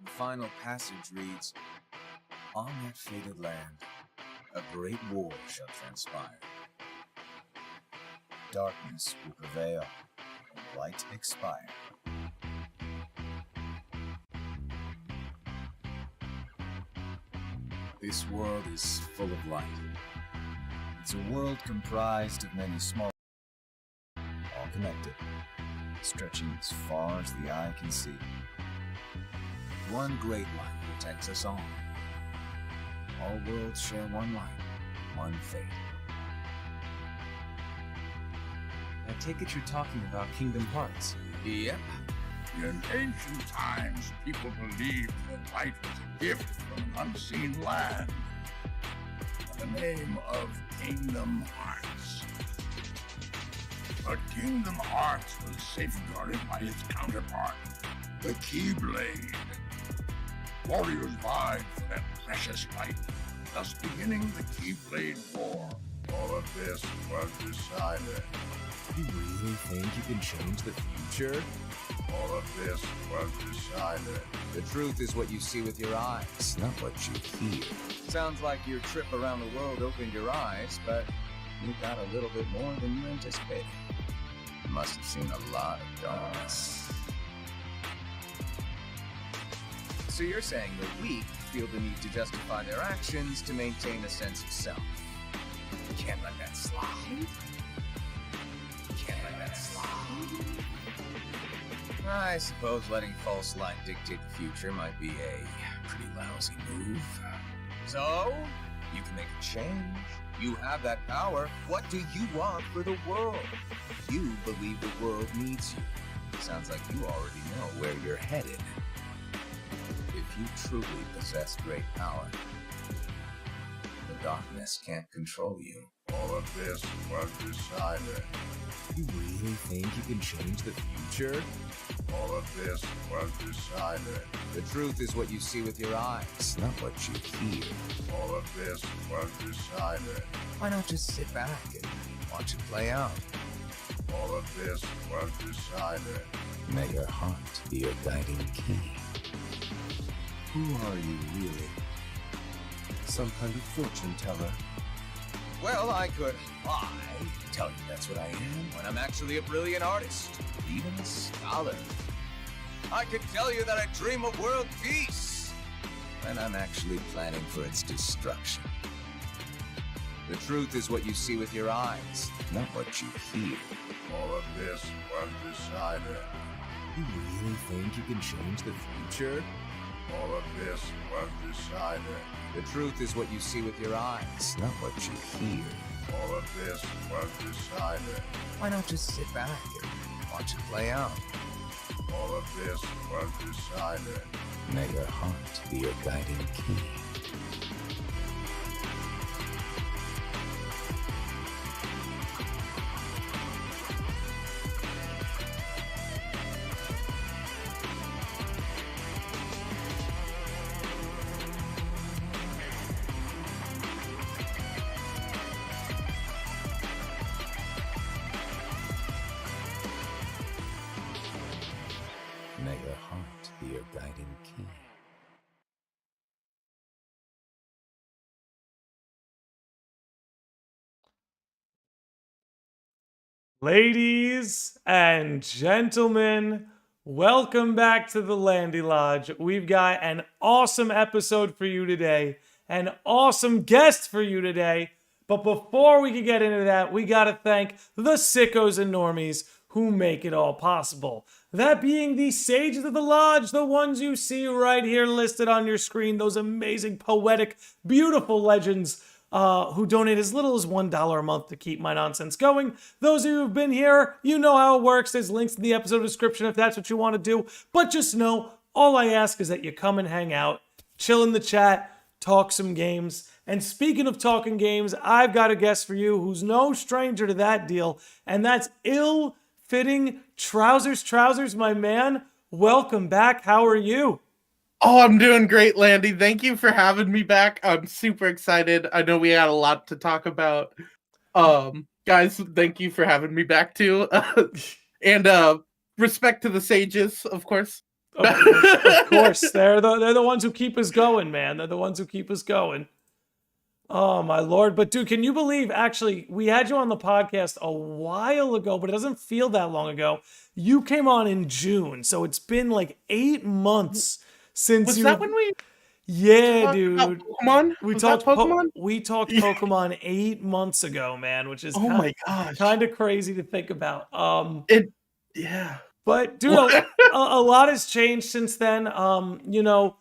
The final passage reads, "On that fated land, a great war shall transpire. Darkness will prevail, and light expire. This world is full of light. It's a world comprised of many small, all connected, stretching as far as the eye can see. One great light protects us all. All worlds share one light, one fate." I take it you're talking about Kingdom Hearts. Yep. In ancient times, people believed that light was a gift from an unseen land. By the name of Kingdom Hearts. But Kingdom Hearts was safeguarded by its counterpart, the Keyblade. Warriors vied for that precious light, thus beginning the Keyblade War. All of this was decided. You really think you can change the future? All of this was decided. The truth is what you see with your eyes, not what you hear. Sounds like your trip around the world opened your eyes, but you got a little bit more than you anticipated. You must have seen a lot of darkness. So you're saying the weak feel the need to justify their actions to maintain a sense of self. You can't let that slide. I suppose letting false light dictate the future might be a pretty lousy move. So, you can make a change. You have that power. What do you want for the world? You believe the world needs you. Sounds like you already know where you're headed. If you truly possess great power, the darkness can't control you. All of this was decided. You really think you can change the future? All of this was decided. The truth is what you see with your eyes, not what you hear. All of this was decided. Why not just sit back and watch it play out? All of this was decided. May your heart be your guiding key. Who are you really? Some kind of fortune teller. Well, I could lie, tell you that's what I am, when I'm actually a brilliant artist, even a scholar. I could tell you that I dream of world peace, when I'm actually planning for its destruction. The truth is what you see with your eyes, not what you hear. All of this was decided. You really think you can change the future? All of this was decided. The truth is what you see with your eyes, not what you hear. All of this was decided. Why not just sit back and watch it play out? All of this was decided. May your heart be your guiding key. May your heart be your guiding key. Ladies and gentlemen, welcome back to the Landy Lodge. We've got an awesome episode for you today, an awesome guest for you today. But before we can get into that, we got to thank the sickos and normies who make it all possible. That being the sages of the lodge, the ones you see right here listed on your screen, those amazing, poetic, beautiful legends who donate as little as $1 a month to keep my nonsense going. Those of you who've been here, you know how it works. There's links in the episode description if that's what you want to do. But just know, all I ask is that you come and hang out, chill in the chat, talk some games. And speaking of talking games, I've got a guest for you who's no stranger to that deal, and that's IllFittingTrousers. Trousers, my man, welcome back. How are you? Oh, I'm doing great, Landy. Thank you for having me back. I'm super excited. I know we had a lot to talk about. Guys, thank you for having me back too. And respect to the sages, of course. Of course. They're the ones who keep us going, man. They're the ones who keep us going. Oh my Lord. But dude, can you believe actually we had you on the podcast a while ago, but it doesn't feel that long ago. You came on in June, so it's been like 8 months since Was you that when we Yeah, talked dude. about Pokemon? We Was talked that Pokemon? we talked Pokemon 8 months ago, man, which is Oh my gosh. kind of crazy to think about. Yeah. But dude, a lot has changed since then. You know,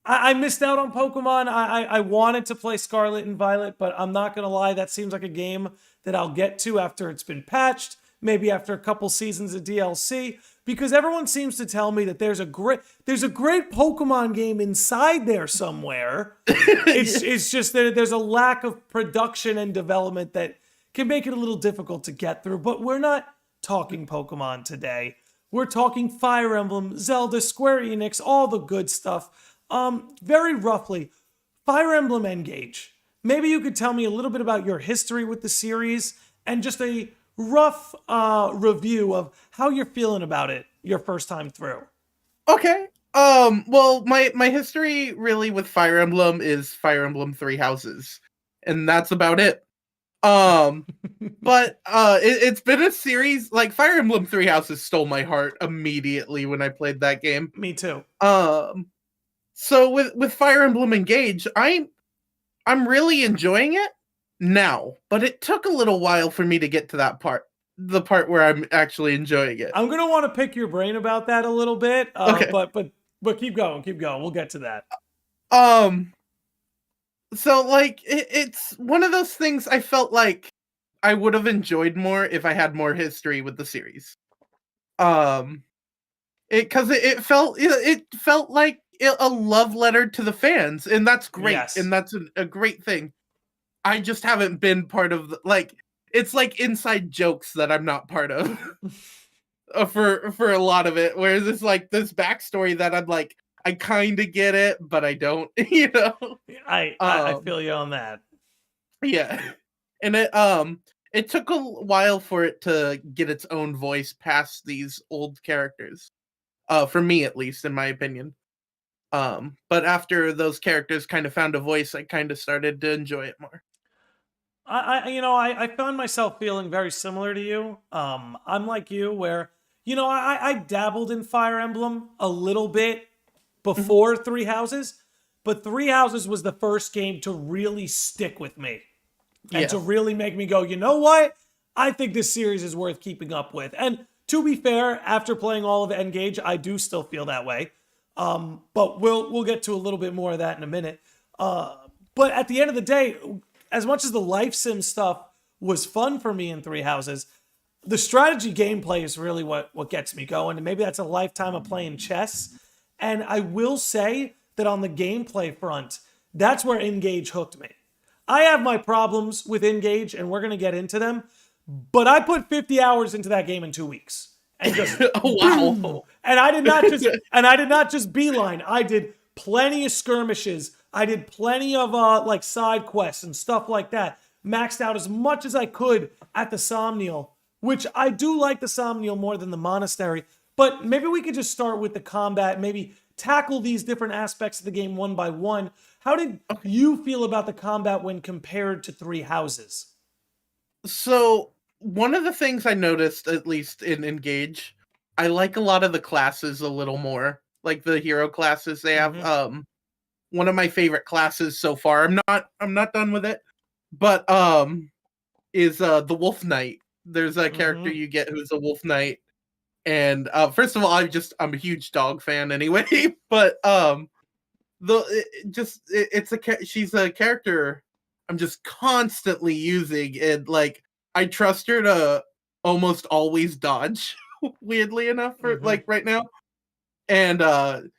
I missed out on Pokemon. I wanted to play Scarlet and Violet, but I'm not gonna lie, that seems like a game that I'll get to after it's been patched, maybe after a couple seasons of DLC, because everyone seems to tell me that there's a great Pokemon game inside there somewhere. It's just that there's a lack of production and development that can make it a little difficult to get through. But we're not talking Pokemon today. We're talking Fire Emblem, Zelda, Square Enix, all the good stuff. Very roughly, Fire Emblem Engage. Maybe you could tell me a little bit about your history with the series and just a rough review of how you're feeling about it your first time through. Okay. Well, my history really with Fire Emblem is Fire Emblem Three Houses, and that's about it. But it's been a series like Fire Emblem Three Houses stole my heart immediately when I played that game. Me too. So with Fire Emblem Engage, I'm really enjoying it now, but it took a little while for me to get to that part, the part where I'm actually enjoying it. I'm gonna want to pick your brain about that a little bit. Okay. But keep going. We'll get to that. So like it's one of those things I felt like I would have enjoyed more if I had more history with the series. It felt like a love letter to the fans, and that's great, Yes. and that's a great thing. I just haven't been part of it's like inside jokes that I'm not part of for a lot of it. Whereas it's like this backstory that I'm like, I kind of get it, but I don't. You know, I feel you on that. Yeah, and it took a while for it to get its own voice past these old characters. For me, at least, in my opinion. But after those characters kind of found a voice, I kind of started to enjoy it more. I found myself feeling very similar to you. I'm like you, where I dabbled in Fire Emblem a little bit before Three Houses, but Three Houses was the first game to really stick with me and to really make me go, you know what? I think this series is worth keeping up with. And to be fair, after playing all of Engage, I do still feel that way. But we'll get to a little bit more of that in a minute. But at the end of the day, as much as the life sim stuff was fun for me in Three Houses, the strategy gameplay is really what gets me going. And maybe that's a lifetime of playing chess. And I will say that on the gameplay front, that's where Engage hooked me. I have my problems with Engage, and we're going to get into them. But I put 50 hours into that game in 2 weeks. And just wow. And I did not just beeline. I did plenty of skirmishes. I did plenty of like side quests and stuff like that. Maxed out as much as I could at the Somniel, which I do like the Somniel more than the Monastery. But maybe we could just start with the combat, maybe tackle these different aspects of the game one by one. How did you feel about the combat when compared to Three Houses? So one of the things I noticed, at least in Engage, I like a lot of the classes a little more, like the hero classes they have. One of my favorite classes so far. I'm not done with it, but is the Wolf Knight. There's a character you get who's a Wolf Knight, and first of all, I'm a huge dog fan anyway. But she's a character I'm just constantly using, and like I trust her to almost always dodge. Weirdly enough, for like right now, and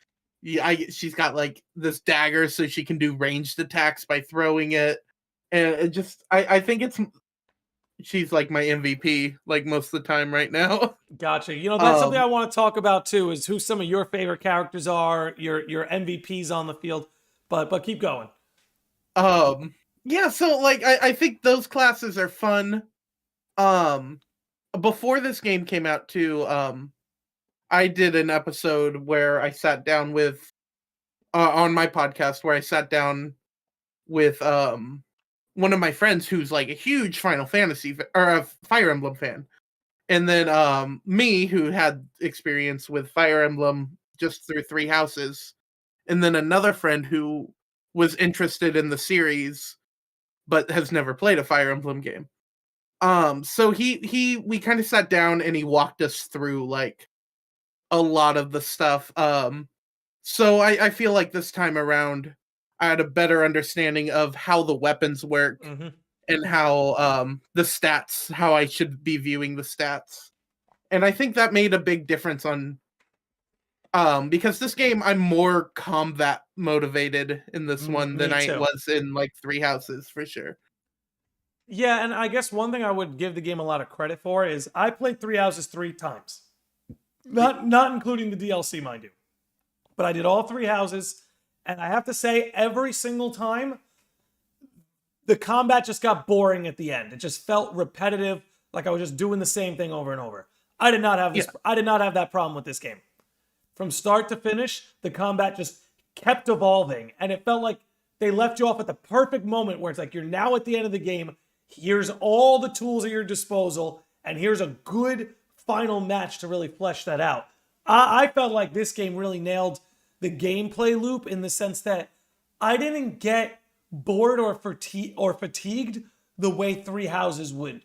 she's got like this dagger, so she can do ranged attacks by throwing it, and I think she's like my MVP like most of the time right now. Gotcha. That's something I want to talk about too, is who some of your favorite characters are, your MVPs on the field. But keep going. Yeah, so like I think those classes are fun. Before this game came out too, I did an episode where I sat down with on my podcast where I sat down with one of my friends who's like a huge Final Fantasy or a Fire Emblem fan. And then me, who had experience with Fire Emblem just through Three Houses, and then another friend who was interested in the series but has never played a Fire Emblem game. So we kind of sat down and he walked us through like a lot of the stuff. So I feel like this time around I had a better understanding of how the weapons work and how the stats, how I should be viewing the stats. And I think that made a big difference on because this game I'm more combat motivated in this one than I was in like Three Houses for sure. Yeah, and I guess one thing I would give the game a lot of credit for is I played Three Houses 3 times. Not including the DLC, mind you. But I did all Three Houses, and I have to say, every single time, the combat just got boring at the end. It just felt repetitive, like I was just doing the same thing over and over. I did not have this. Yeah. I did not have that problem with this game. From start to finish, the combat just kept evolving, and it felt like they left you off at the perfect moment where it's like you're now at the end of the game. Here's all the tools at your disposal, and here's a good final match to really flesh that out. I felt like this game really nailed the gameplay loop in the sense that I didn't get bored or fatigued the way Three Houses would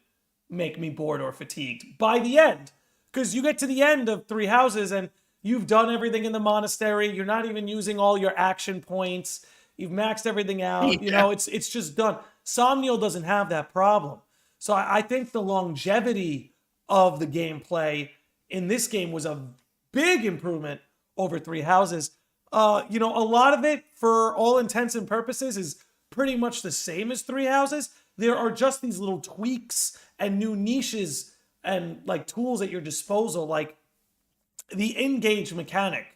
make me bored or fatigued by the end. Because you get to the end of Three Houses and you've done everything in the monastery. You're not even using all your action points. You've maxed everything out. Yeah. You know, it's just done. Somniel doesn't have that problem. So I think the longevity of the gameplay in this game was a big improvement over Three Houses. A lot of it, for all intents and purposes, is pretty much the same as Three Houses. There are just these little tweaks and new niches and like tools at your disposal. Like the engage mechanic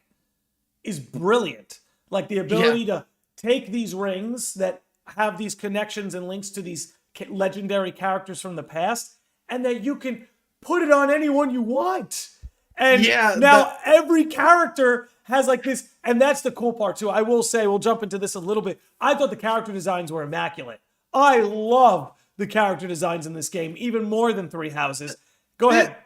is brilliant. Like the ability to take these rings that have these connections and links to these legendary characters from the past, and that you can put it on anyone you want. And now every character has like this, and that's the cool part too. I will say, we'll jump into this a little bit. I thought the character designs were immaculate. I love the character designs in this game, even more than Three Houses. Go ahead.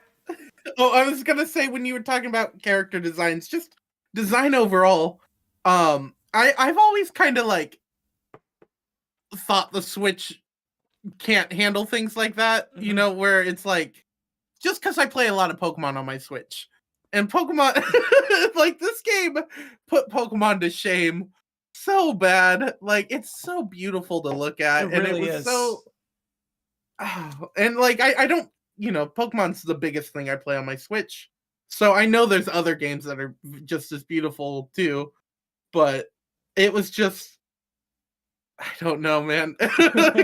Oh, I was gonna say, when you were talking about character designs, just design overall, I've always kind of like thought the Switch can't handle things like that, you know, where it's like, just because I play a lot of Pokemon on my Switch, and Pokemon, like this game put Pokemon to shame so bad. Like, it's so beautiful to look at, and really it was so, and like I don't, Pokemon's the biggest thing I play on my Switch, so I know there's other games that are just as beautiful too, but it was just, I don't know, man.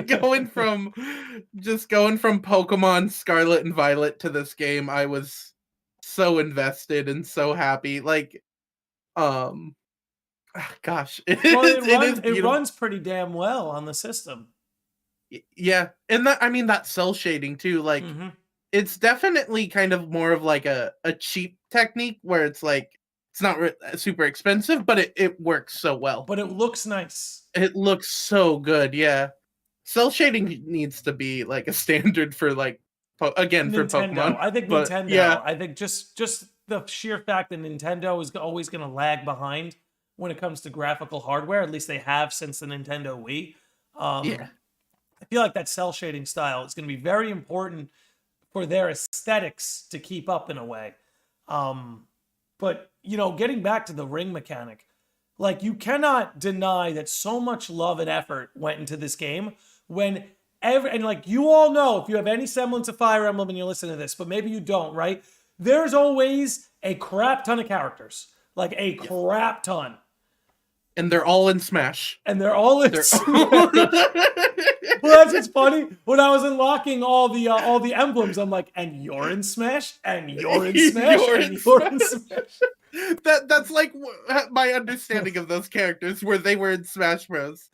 going from Pokemon Scarlet and Violet to this game, I was so invested and so happy. Like, gosh, it runs pretty damn well on the system. Yeah, and that cell shading too. Like, it's definitely kind of more of like a cheap technique where it's like, it's not super expensive, but it works so well. But it looks nice. It looks so good, yeah. Cell shading needs to be like a standard for like, again, Nintendo. for Pokemon. I think Nintendo. Yeah. I think just the sheer fact that Nintendo is always going to lag behind when it comes to graphical hardware. At least they have since the Nintendo Wii. I feel like that cell shading style is going to be very important for their aesthetics to keep up in a way. But, getting back to the ring mechanic, like, you cannot deny that so much love and effort went into this game when and like, you all know, if you have any semblance of Fire Emblem and you listen to this, but maybe you don't, right? There's always a crap ton of characters, like a crap ton. And they're all in Smash. Well, that's what's funny. When I was unlocking all the emblems, I'm like, and you're in Smash, and you're in Smash, and you're in Smash. That's like my understanding of those characters, where they were in Smash Bros.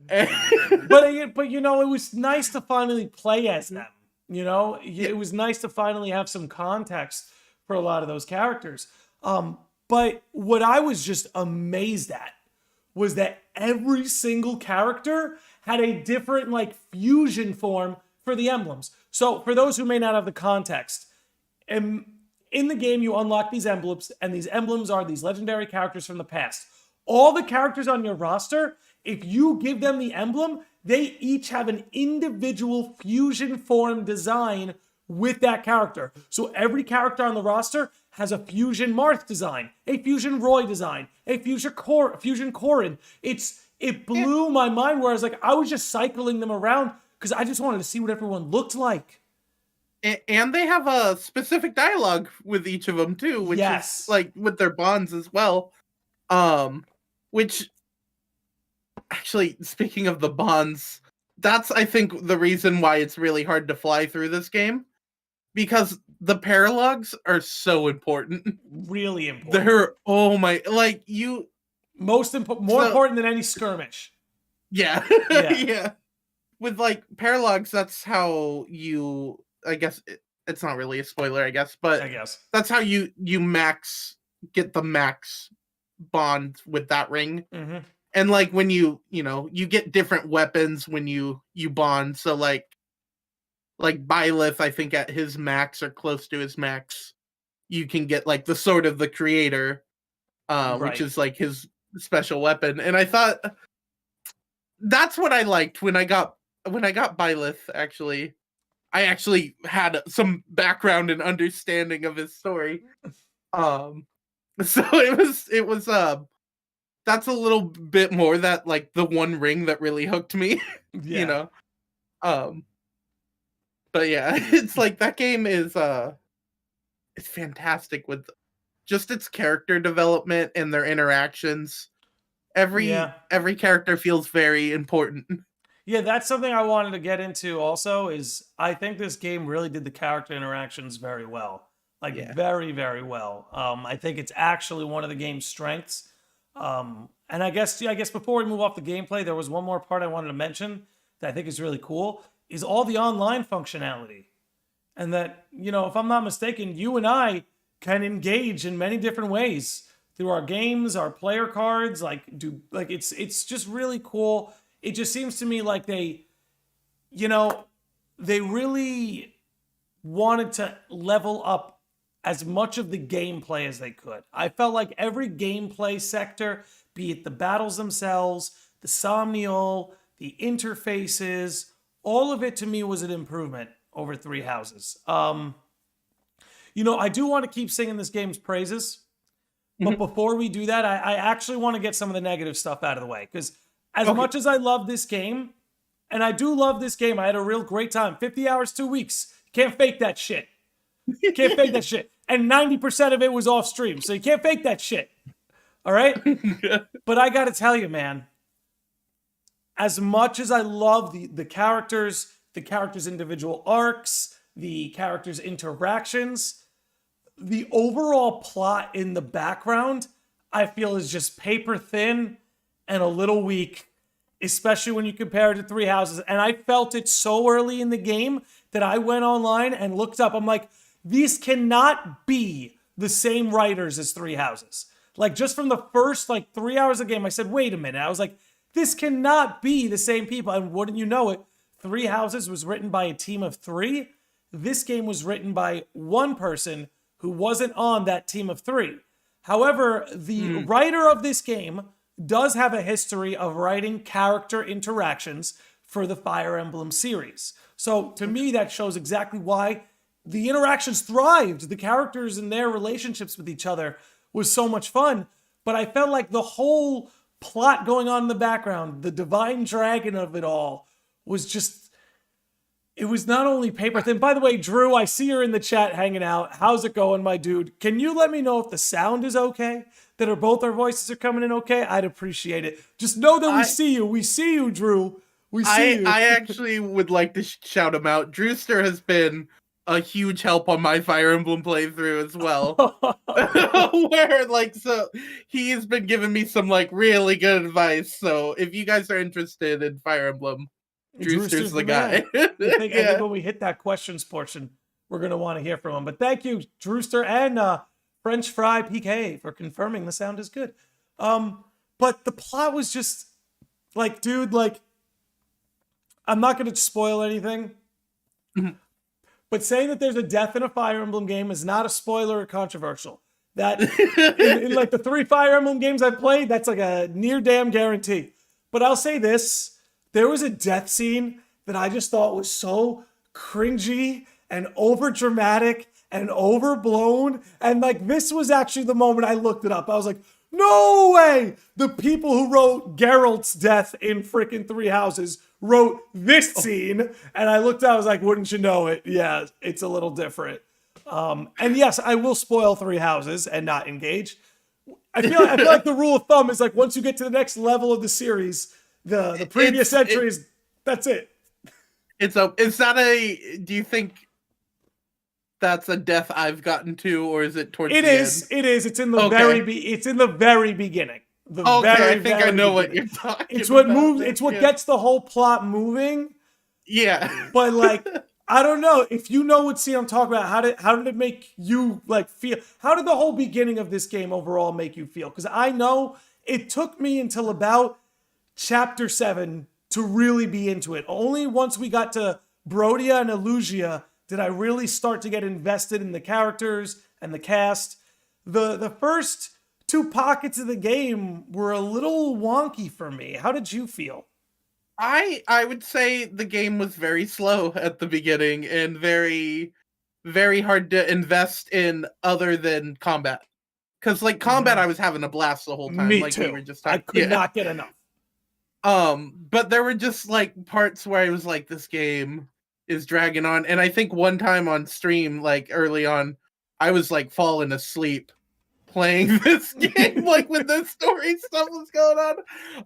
But it was nice to finally play as them. It was nice to finally have some context for a lot of those characters. But what I was just amazed at was that every single character had a different like fusion form for the emblems. So for those who may not have the context, in the game you unlock these emblems, and these emblems are these legendary characters from the past. All the characters on your roster, if you give them the emblem, they each have an individual fusion form design with that character. So every character on the roster has a fusion Marth design, a fusion Roy design, a fusion Corrin. It blew my mind, where I was just cycling them around because I just wanted to see what everyone looked like. And they have a specific dialogue with each of them too, which is like with their bonds as well. Which actually, speaking of the bonds, that's I think the reason why it's really hard to fly through this game, because the paralogs are so important. Really important. They're more important than any skirmish. Yeah. Yeah. With like paralogs, that's how you, I guess it's not really a spoiler, I guess, but I guess that's how you get the max bond with that ring. Mm-hmm. And like when you get different weapons when you bond. So like Byleth, I think at his max or close to his max, you can get like the Sword of the Creator, which is like his special weapon. And I thought that's what I liked when I got Byleth. Actually, I actually had some background and understanding of his story. So it was that's a little bit more that like the one ring that really hooked me. Yeah. But yeah, it's like that game is it's fantastic with just its character development and their interactions. Every character feels very important. Yeah, that's something I wanted to get into also, is I think this game really did the character interactions very well. Very, very well. I think it's actually one of the game's strengths. And I guess before we move off the gameplay, there was one more part I wanted to mention that I think is really cool, is all the online functionality. And that, if I'm not mistaken, you and I can engage in many different ways through our games, our player cards, it's just really cool. It just seems to me like they really wanted to level up as much of the gameplay as they could. I felt like every gameplay sector, be it the battles themselves, the Somnial, the interfaces, all of it to me was an improvement over Three Houses. I do want to keep singing this game's praises, but before we do that, I actually want to get some of the negative stuff out of the way, because as much as I love this game, and I do love this game, I had a real great time. 50 hours, 2 weeks. Can't fake that shit. Can't fake that shit. And 90% of it was off stream, so you can't fake that shit. All right? But I got to tell you, man, as much as I love the characters' individual arcs, the characters' interactions, the overall plot in the background, I feel is just paper thin and a little weak, especially when you compare it to Three Houses. And I felt it so early in the game that I went online and looked up. I'm like, these cannot be the same writers as Three Houses. Like, just from the first 3 hours of the game, I said, wait a minute. I was like, this cannot be the same people. And wouldn't you know it, Three Houses was written by a team of 3. This game was written by one person who wasn't on that team of 3. However, the writer of this game does have a history of writing character interactions for the Fire Emblem series. So to me, that shows exactly why the interactions thrived. The characters and their relationships with each other was so much fun. But I felt like the whole plot going on in the background, the divine dragon of it all, was just, it was not only paper thin. By the way, Drew, I see you're in the chat hanging out. How's it going, my dude? Can you let me know if the sound is okay? That both our voices are coming in okay? I'd appreciate it. Just know that we see you. We see you, Drew. We see you. I actually would like to shout him out. Drewster has been a huge help on my Fire Emblem playthrough as well. So he's been giving me some really good advice. So if you guys are interested in Fire Emblem, Drewster's the guy. I think when we hit that questions portion, we're going to want to hear from him. But thank you, Drewster, and French fry PK for confirming the sound is good. But the plot was just like, dude, like, I'm not going to spoil anything. But saying that there's a death in a Fire Emblem game is not a spoiler or controversial. That in like the 3 Fire Emblem games I've played, that's like a near damn guarantee. But I'll say this, there was a death scene that I just thought was so cringy and over dramatic and overblown. And like, this was actually the moment I looked it up. I was like, no way! The people who wrote Geralt's death in frickin' Three Houses wrote this scene. And I looked out, I was like, wouldn't you know it? Yeah, it's a little different. And yes, I will spoil Three Houses and not engage. I feel like the rule of thumb is like, once you get to the next level of the series, the previous entries, that's it. Do you think that's a death I've gotten to, or is it towards the end? It is. It's in the it's in the very beginning. I think I know what you're talking It's about. what moves. It's what gets the whole plot moving. Yeah. But like, I don't know if you know what scene I'm talking about. How did it make you like feel? How did the whole beginning of this game overall make you feel? Because I know it took me until about chapter 7 to really be into it. Only once we got to Brodia and Elusia did I really start to get invested in the characters and the cast. The first 2 pockets of the game were a little wonky for me. How did you feel? I would say the game was very slow at the beginning and very, very hard to invest in other than combat. Because like combat, I was having a blast the whole time. Me like too. We were just I could not get enough. But there were just like parts where I was like, this game is dragging on. And I think one time on stream, like early on, I was like falling asleep playing this game, like when the story stuff was going on.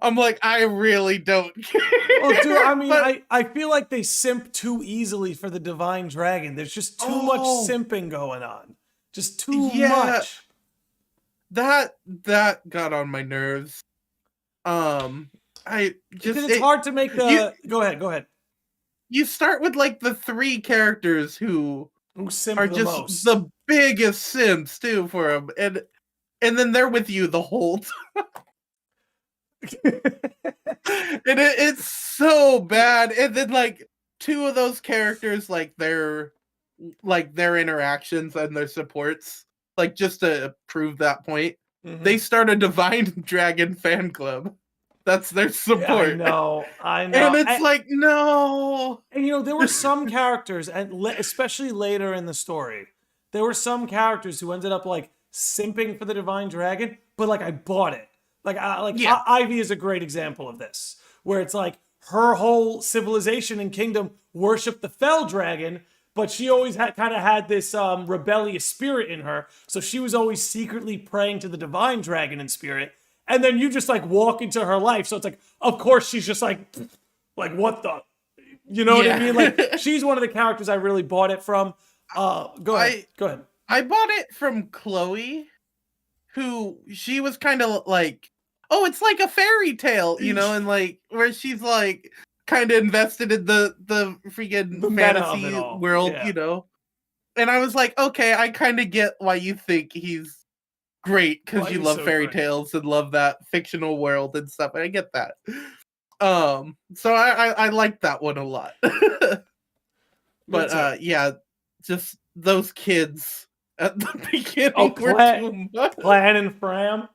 I'm like, I really don't care. Well, dude, I mean, I feel like they simp too easily for the Divine Dragon. There's just too much simping going on. Just too much. That got on my nerves. Because it's hard to make the. Go ahead. You start with like the 3 characters who simp are the just most. the biggest simps too for them, and then they're with you the whole time. And it's so bad. And then like 2 of those characters, like their interactions and their supports, like just to prove that point, they start a Divine Dragon fan club. That's their support. Yeah, I know. And it's like, no. And you know, there were some characters, and especially later in the story, there were some characters who ended up like simping for the Divine Dragon, but like I bought it. Ivy is a great example of this, where it's like her whole civilization and kingdom worshiped the Fell Dragon, but she always had this rebellious spirit in her, so she was always secretly praying to the Divine Dragon in spirit. And then you just like walk into her life. So it's like, of course, she's just like what the, you know what I mean? Like, she's one of the characters I really bought it from. Go ahead. I bought it from Chloe, who she was kind of like, oh, it's like a fairy tale, you know, and like where she's like kind of invested in the freaking fantasy world, you know. And I was like, okay, I kind of get why you think he's great, because you love fairy tales and love that fictional world and stuff. I get that. So I like that one a lot. But yeah, just those kids at the beginning were too much. Clan and Fram.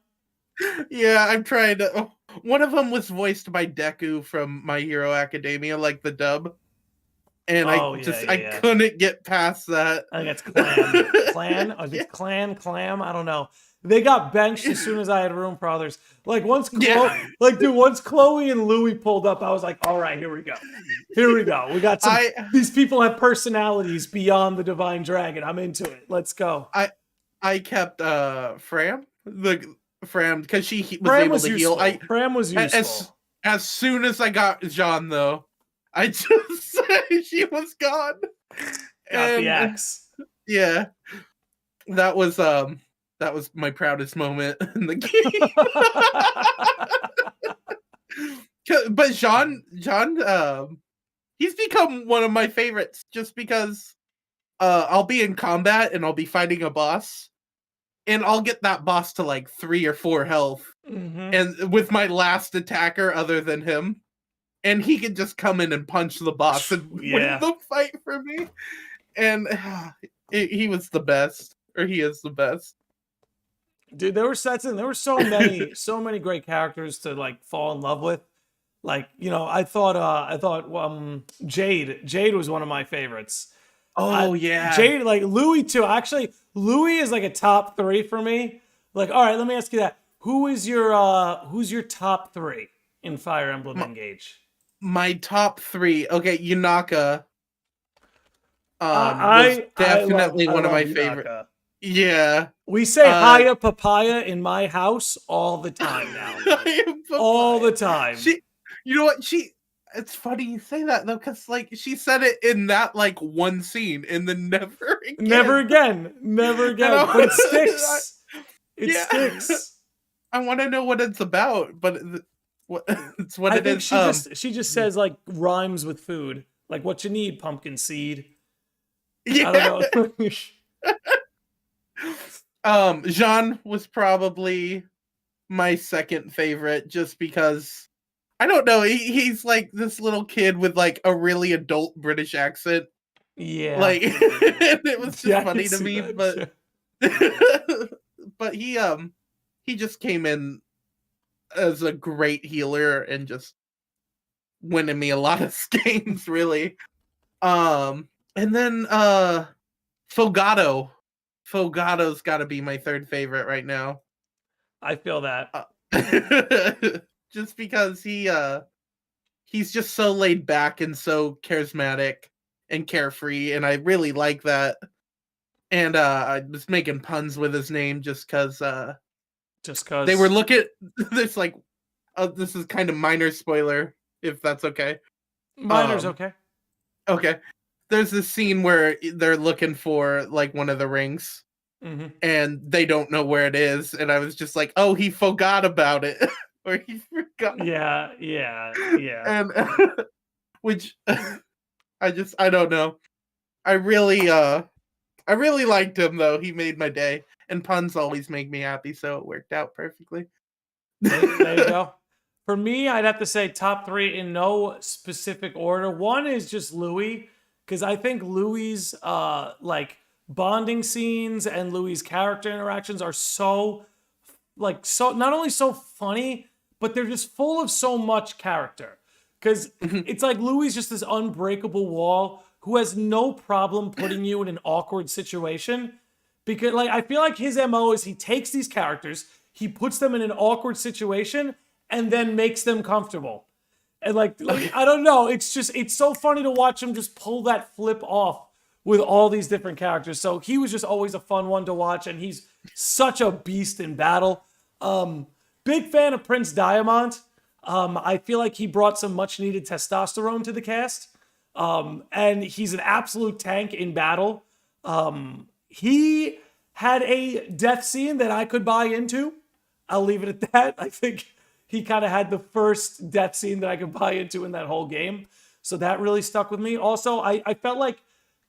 Yeah, I'm trying to. One of them was voiced by Deku from My Hero Academia, like the dub. And I couldn't get past that. I think it's Clan. Clan? Or is it Clam? I don't know. They got benched as soon as I had room for others. Like once Chloe and Louie pulled up, I was like, all right, here we go. We got some. These people have personalities beyond the Divine Dragon. I'm into it. Let's go. I kept Fram, because she was able to heal. Fram was useful. As soon as I got Jean, though, I just said she was gone. Got the axe. Yeah, that was my proudest moment in the game. But Jean, he's become one of my favorites just because I'll be in combat and I'll be fighting a boss, and I'll get that boss to like 3 or 4 health, and with my last attacker other than him, and he can just come in and punch the boss and win the fight for me. And he was the best, or he is the best. Dude, there were so many great characters to like fall in love with. Like, you know, I thought Jade was one of my favorites. Jade, like Louis too. Actually, Louis is like a top 3 for me. Like, all right, let me ask you that. Who's your top 3 in Fire Emblem Engage? My top 3. Okay, Yunaka. Was definitely one of my favorite. Yeah. We say Hiya Papaya in my house all the time now. All the time. You know what? It's funny you say that though, because like she said it in that like one scene, and then never again. But it sticks. It sticks. I want to know what it's about, but it's what it is. She just says like rhymes with food, like what you need, pumpkin seed. Yeah. I don't know. Jean was probably my second favorite, just because I don't know. He's like this little kid with like a really adult British accent. Yeah, like it was just funny to me, but but he just came in as a great healer and just winning me a lot of games, really. And then Fogado. Fogado's got to be my third favorite right now. I feel that. Just because he's just so laid back and so charismatic and carefree, and I really like that. And I was making puns with his name just because they were looking. This like this is kind of minor spoiler, if that's okay. Minor's okay. Okay. There's this scene where they're looking for like one of the rings, and they don't know where it is, and I was just like, "Oh, he forgot about it," or he forgot. Yeah. And which I don't know. I really liked him though. He made my day, and puns always make me happy, so it worked out perfectly. There you go. For me, I'd have to say top 3 in no specific order. One is just Louis. Because I think Louis' like bonding scenes and Louis' character interactions are so not only so funny, but they're just full of so much character. Because it's like Louis just this unbreakable wall who has no problem putting you in an awkward situation. Because like I feel like his MO is he takes these characters, he puts them in an awkward situation, and then makes them comfortable. And like I don't know, it's so funny to watch him just pull that flip off with all these different characters. So he was just always a fun one to watch, and he's such a beast in battle. Big fan of Prince Diamond. I feel like he brought some much needed testosterone to the cast. And he's an absolute tank in battle. He had a death scene that I could buy into. I'll leave it at that. I think he kind of had the first death scene that I could buy into in that whole game. So that really stuck with me. Also, I felt like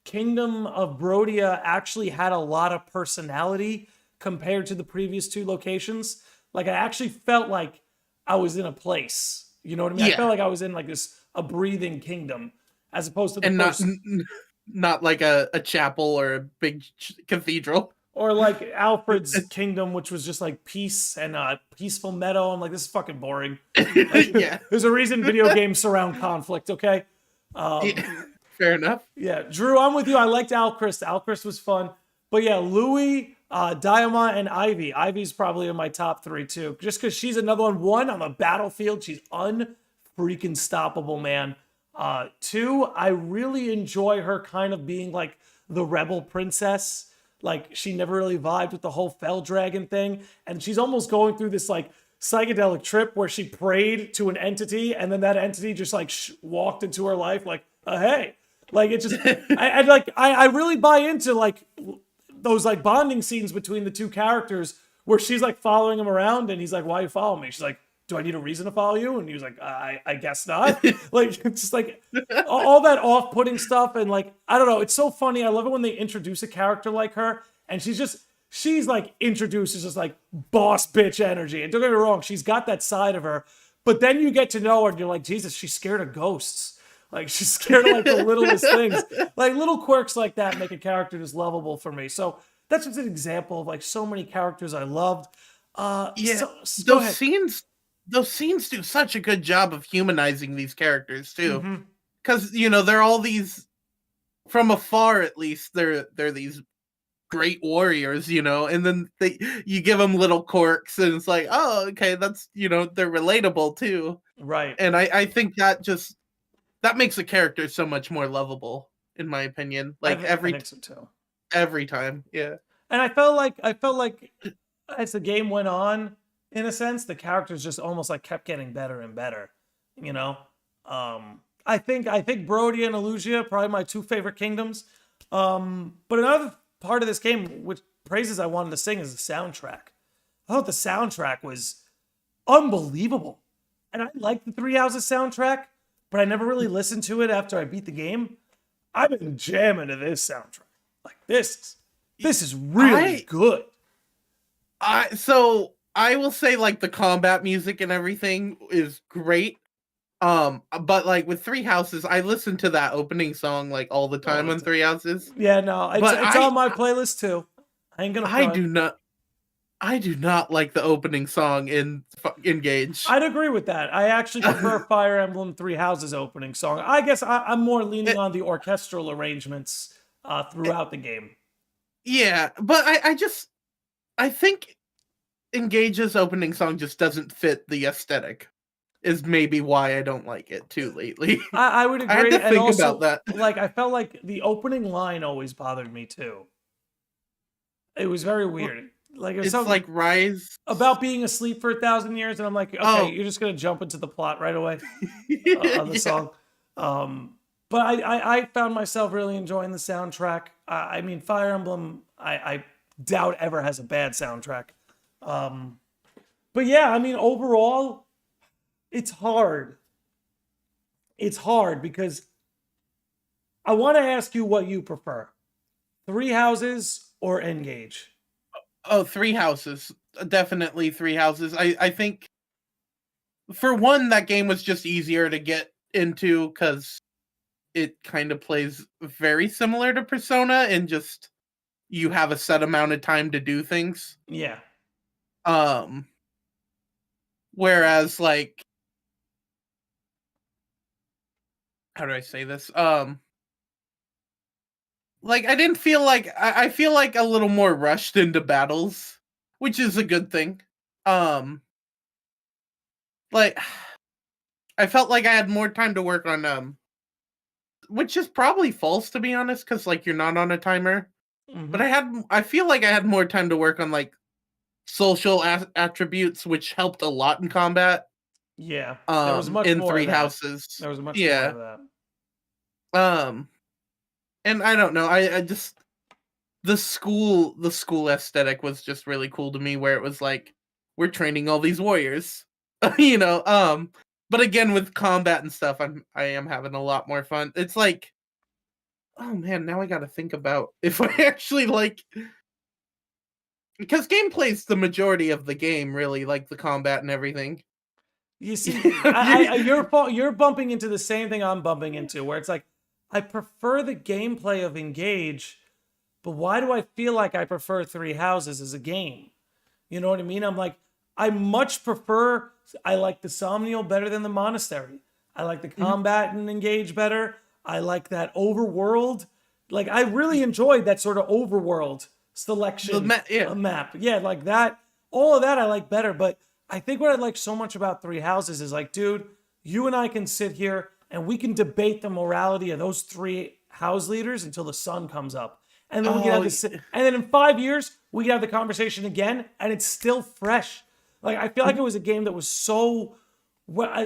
Kingdom of Brodia actually had a lot of personality compared to the previous 2 locations. Like I actually felt like I was in a place. You know what I mean? Yeah. I felt like I was in like a breathing kingdom as opposed to the not like a chapel or a big cathedral. Or like Alfred's kingdom, which was just like peace and peaceful meadow. I'm like, this is fucking boring. Like, yeah. There's a reason video games surround conflict, okay? Fair enough. Yeah, Drew, I'm with you. I liked Alchrist. Alchrist was fun. But yeah, Louis, Diamond, and Ivy. Ivy's probably in my top 3 too. Just because she's another one. 1, on the battlefield, she's unfreaking stoppable, man. 2, I really enjoy her kind of being like the rebel princess. Like, she never really vibed with the whole Fell Dragon thing. And she's almost going through this, like, psychedelic trip where she prayed to an entity, and then that entity just, like, walked into her life, like, hey. Like, it just... I really buy into, like, those, like, bonding scenes between the 2 characters where she's, like, following him around, and he's like, why are you following me? She's like, do I need a reason to follow you? And he was like, I guess not. Like, it's just like all that off-putting stuff. And like, I don't know. It's so funny. I love it when they introduce a character like her. And she's she's like introduced as just like boss bitch energy. And don't get me wrong, she's got that side of her. But then you get to know her and you're like, Jesus, she's scared of ghosts. Like she's scared of like the littlest things. Like little quirks like that make a character just lovable for me. So that's just an example of like so many characters I loved. Yeah, Go ahead. those scenes do such a good job of humanizing these characters too. Mhm. Because they're all these, from afar at least, they're these great warriors, and then you give them little quirks and it's like, oh, okay, that's they're relatable too. Right. And I think that makes a character so much more lovable, in my opinion. Like I think so too. every time, yeah. And I felt like as the game went on, in a sense, the characters just almost like kept getting better and better. I think Brody and Elusia probably my two favorite kingdoms. But another part of this game, which praises I wanted to sing, is the soundtrack. I thought the soundtrack was unbelievable, and I like the Three Houses soundtrack, but I never really listened to it after I beat the game. I've been jamming to this soundtrack. Like this is really good. So I will say, like, the combat music and everything is great. But like with Three Houses, I listen to that opening song like all the time on Three Houses. Yeah, no, it's on my playlist too. I ain't gonna. I do not like the opening song in Engage. I'd agree with that. I actually prefer Fire Emblem Three Houses opening song. I guess I'm more leaning on the orchestral arrangements throughout the game. Yeah, but I think Engage's opening song just doesn't fit the aesthetic. Is maybe why I don't like it too lately. I would agree. I had to think also, about that. Like, I felt like the opening line always bothered me too. It was very weird. Like it's like Rise about being asleep for 1,000 years, and I'm like, okay, you're just gonna jump into the plot right away on the song. But I found myself really enjoying the soundtrack. I mean, Fire Emblem, I doubt ever has a bad soundtrack. But yeah, I mean, overall, it's hard. It's hard because I want to ask you what you prefer: Three Houses or Engage? Oh, Three Houses. Definitely Three Houses. I think, for one, that game was just easier to get into because it kind of plays very similar to Persona and just you have a set amount of time to do things. Yeah. Whereas, like, how do I say this? Like, I didn't feel like I feel like a little more rushed into battles, which is a good thing. Like, I felt like I had more time to work on which is probably false, to be honest, because like you're not on a timer. Mm-hmm. But I feel like I had more time to work on like social attributes, which helped a lot in combat. Yeah, there was much in more Three of that. Houses. There was much more of that. And I don't know. I just the school aesthetic was just really cool to me, where it was like we're training all these warriors, But again, with combat and stuff, I am having a lot more fun. It's like, oh man, now I got to think about if I actually like, because gameplay's the majority of the game, really, like the combat and everything. You see, you're bumping into the same thing I'm bumping into, where it's like, I prefer the gameplay of Engage, but why do I feel like I prefer Three Houses as a game? You know what I mean? I'm like, I like the Somnial better than the Monastery. I like the combat and Engage better. I like that overworld. Like, I really enjoyed that sort of overworld selection map. Yeah, like that. All of that I like better, but I think what I like so much about Three Houses is like, dude, you and I can sit here and we can debate the morality of those three house leaders until the sun comes up. And then we can have this, and then in 5 years, we can have the conversation again, and it's still fresh. Like, I feel like it was a game that was so,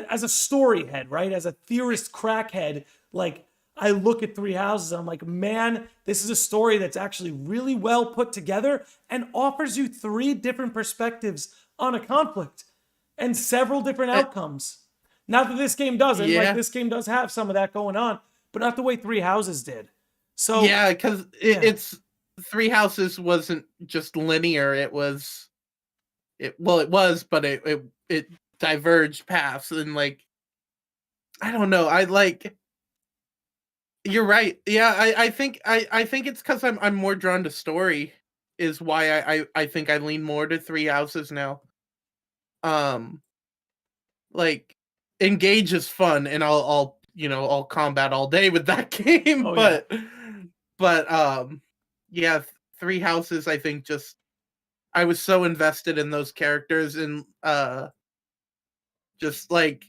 as a story head, right? As a theorist crackhead, like, I look at Three Houses, I'm like, man, this is a story that's actually really well put together and offers you three different perspectives on a conflict and several different outcomes. Not that this game doesn't. Like, this game does have some of that going on, but not the way Three Houses did. So yeah, because it's Three Houses wasn't just linear. It was but it diverged paths, and like, I don't know. You're right. Yeah, I think it's because I'm more drawn to story is why I think I lean more to Three Houses now. Um, like, Engage is fun, and I'll combat all day with that game. Oh, yeah. But yeah, Three Houses, I think, just I was so invested in those characters, and just like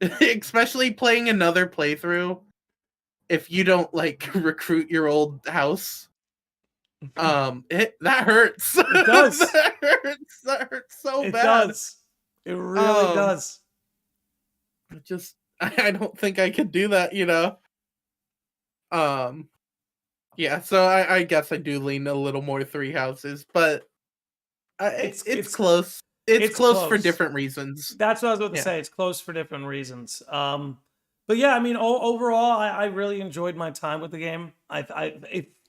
especially playing another playthrough, if you don't like recruit your old house, that hurts. It does. That hurts so It bad. does. It really does. I don't think I could do that, yeah, so I guess I do lean a little more Three Houses, but it's close. It's close for different reasons. That's what I was about to say. It's close for different reasons. But yeah, I mean, overall, I really enjoyed my time with the game.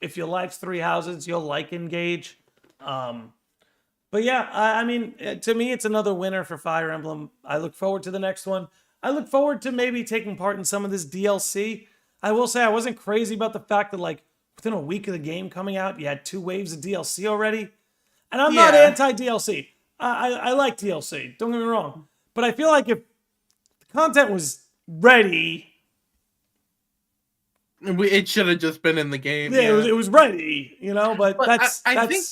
If you like Three Houses, you'll like Engage. But yeah, I mean, to me, it's another winner for Fire Emblem. I look forward to the next one. I look forward to maybe taking part in some of this DLC. I will say I wasn't crazy about the fact that, like, within a week of the game coming out, you had 2 waves of DLC already. And I'm not anti-DLC. I like DLC, don't get me wrong. But I feel like if the content was ready... It should have just been in the game. Yeah, it was ready, but that's I think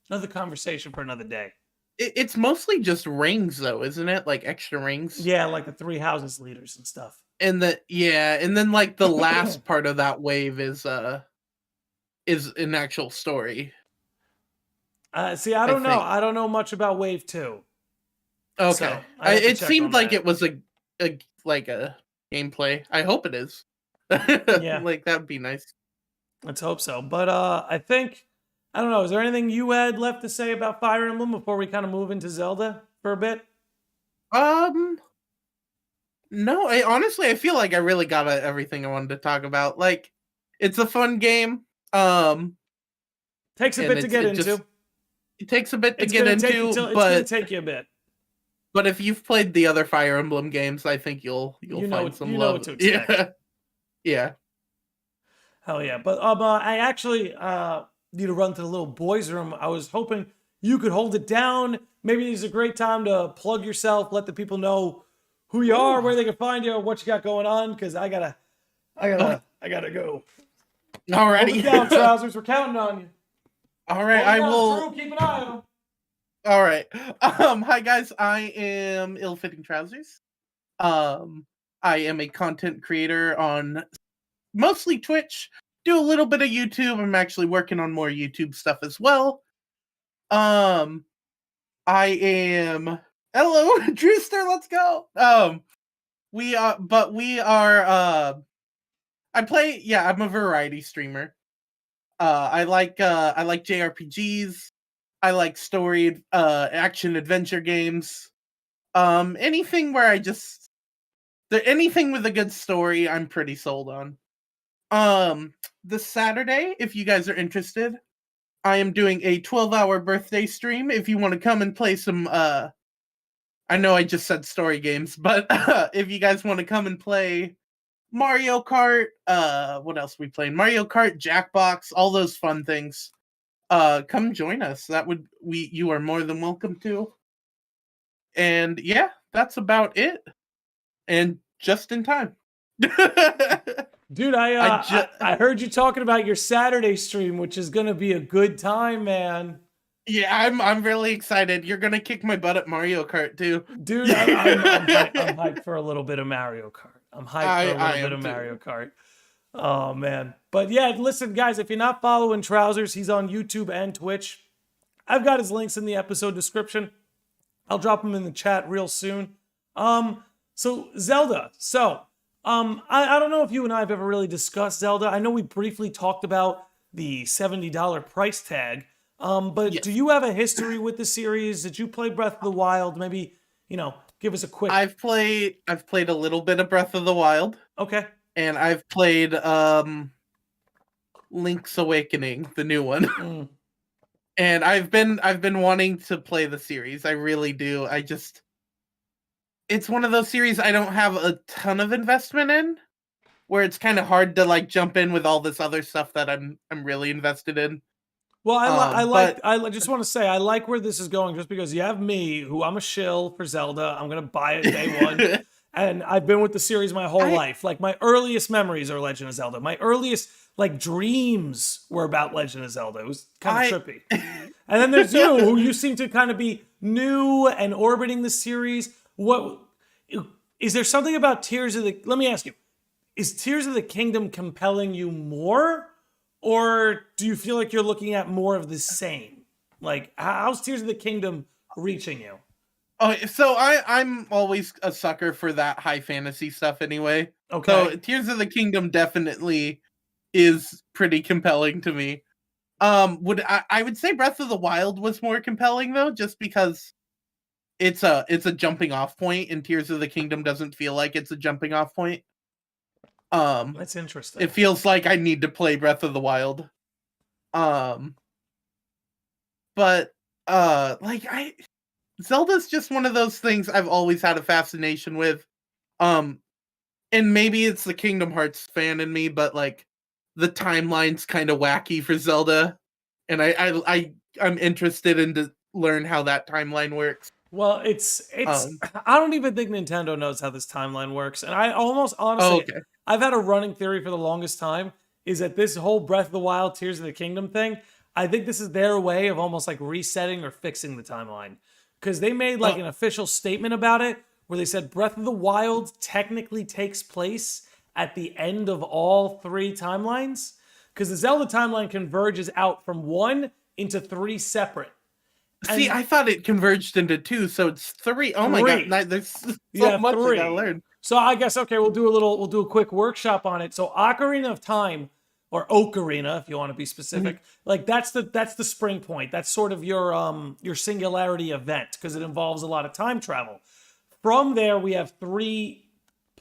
another conversation for another day. It's mostly just rings, though, isn't it? Like extra rings. Yeah, like the Three Houses leaders and stuff. And then like the last part of that wave is an actual story. See, I don't know. I don't know much about Wave 2. Okay, so it seemed like it was a gameplay. I hope it is. Yeah, like that'd be nice. Let's hope so. But I think, I don't know. Is there anything you had left to say about Fire Emblem before we kind of move into Zelda for a bit? No. Honestly, I feel like I really got everything I wanted to talk about. Like, it's a fun game. Takes a bit to get into. It takes a bit to get into, it's gonna take you a bit. But if you've played the other Fire Emblem games, I think you'll find some love. You know what to expect. Yeah. Hell yeah. But I actually need to run to the little boys' room. I was hoping you could hold it down. Maybe this is a great time to plug yourself, let the people know who you are, where they can find you, what you got going on, because I gotta go. Alrighty. Hold it down, Trousers. We're counting on you. All right, I will. Keep an eye on them. All right. Hi guys, I am IllFittingTrousers. I am a content creator on mostly Twitch. Do a little bit of YouTube. I'm actually working on more YouTube stuff as well. I am. Hello, Drewster. Let's go. We are. I play. Yeah, I'm a variety streamer. I like JRPGs. I like story, action adventure games. Anything where anything with a good story, I'm pretty sold on. This Saturday, if you guys are interested, I am doing a 12-hour birthday stream. If you want to come and play some, I know I just said story games, but if you guys want to come and play Mario Kart, what else we playing? Mario Kart, Jackbox, all those fun things. Come join us. You are more than welcome to. And yeah, that's about it. And just in time. Dude, I heard you talking about your Saturday stream, which is gonna be a good time, man. Yeah, I'm really excited. You're gonna kick my butt at Mario Kart too. Dude, I'm hyped for a little bit of Mario Kart. I'm hyped for a little bit of Mario Kart. Oh, man. But yeah, listen, guys, if you're not following Trousers, he's on YouTube and Twitch. I've got his links in the episode description. I'll drop them in the chat real soon. So Zelda. I don't know if you and I have ever really discussed Zelda. I know we briefly talked about the $70 price tag. But yes. Do you have a history with the series? Did you play Breath of the Wild? Maybe, give us a quick... I've played a little bit of Breath of the Wild. Okay. And I've played, Link's Awakening, the new one. Mm. And I've been wanting to play the series. I really do. It's one of those series I don't have a ton of investment in, where it's kind of hard to like jump in with all this other stuff that I'm really invested in. Well, But I just want to say I like where this is going, just because you have me, who I'm a shill for Zelda. I'm gonna buy it day one, and I've been with the series my whole life. Like, my earliest memories are Legend of Zelda. My earliest like dreams were about Legend of Zelda. It was kind of trippy. And then there's you, who you seem to kind of be new and orbiting the series. What is there something about Tears of the? Let me ask you: is Tears of the Kingdom compelling you more? Or do you feel like you're looking at more of the same? Like, how's Tears of the Kingdom reaching you? Oh, so I'm always a sucker for that high fantasy stuff anyway. Okay. So Tears of the Kingdom definitely is pretty compelling to me. I would say Breath of the Wild was more compelling though, just because it's a jumping off point, and Tears of the Kingdom doesn't feel like it's a jumping off point. That's interesting. It feels like I need to play Breath of the Wild. But Zelda's just one of those things I've always had a fascination with. And maybe it's the Kingdom Hearts fan in me, but like the timeline's kind of wacky for Zelda, and I'm interested in to learn how that timeline works. Well, it's I don't even think Nintendo knows how this timeline works. And I almost honestly, I've had a running theory for the longest time, is that this whole Breath of the Wild, Tears of the Kingdom thing, I think this is their way of almost like resetting or fixing the timeline. Because they made like an official statement about it, where they said Breath of the Wild technically takes place at the end of all three timelines. Because the Zelda timeline converges out from 1 into 3 separate. See, I thought it converged into 2, so it's 3. Oh my god, there's so much I gotta learn. So I guess, okay, we'll do a quick workshop on it. So Ocarina of Time, or Ocarina, if you want to be specific, like that's the spring point. That's sort of your singularity event, because it involves a lot of time travel. From there, we have 3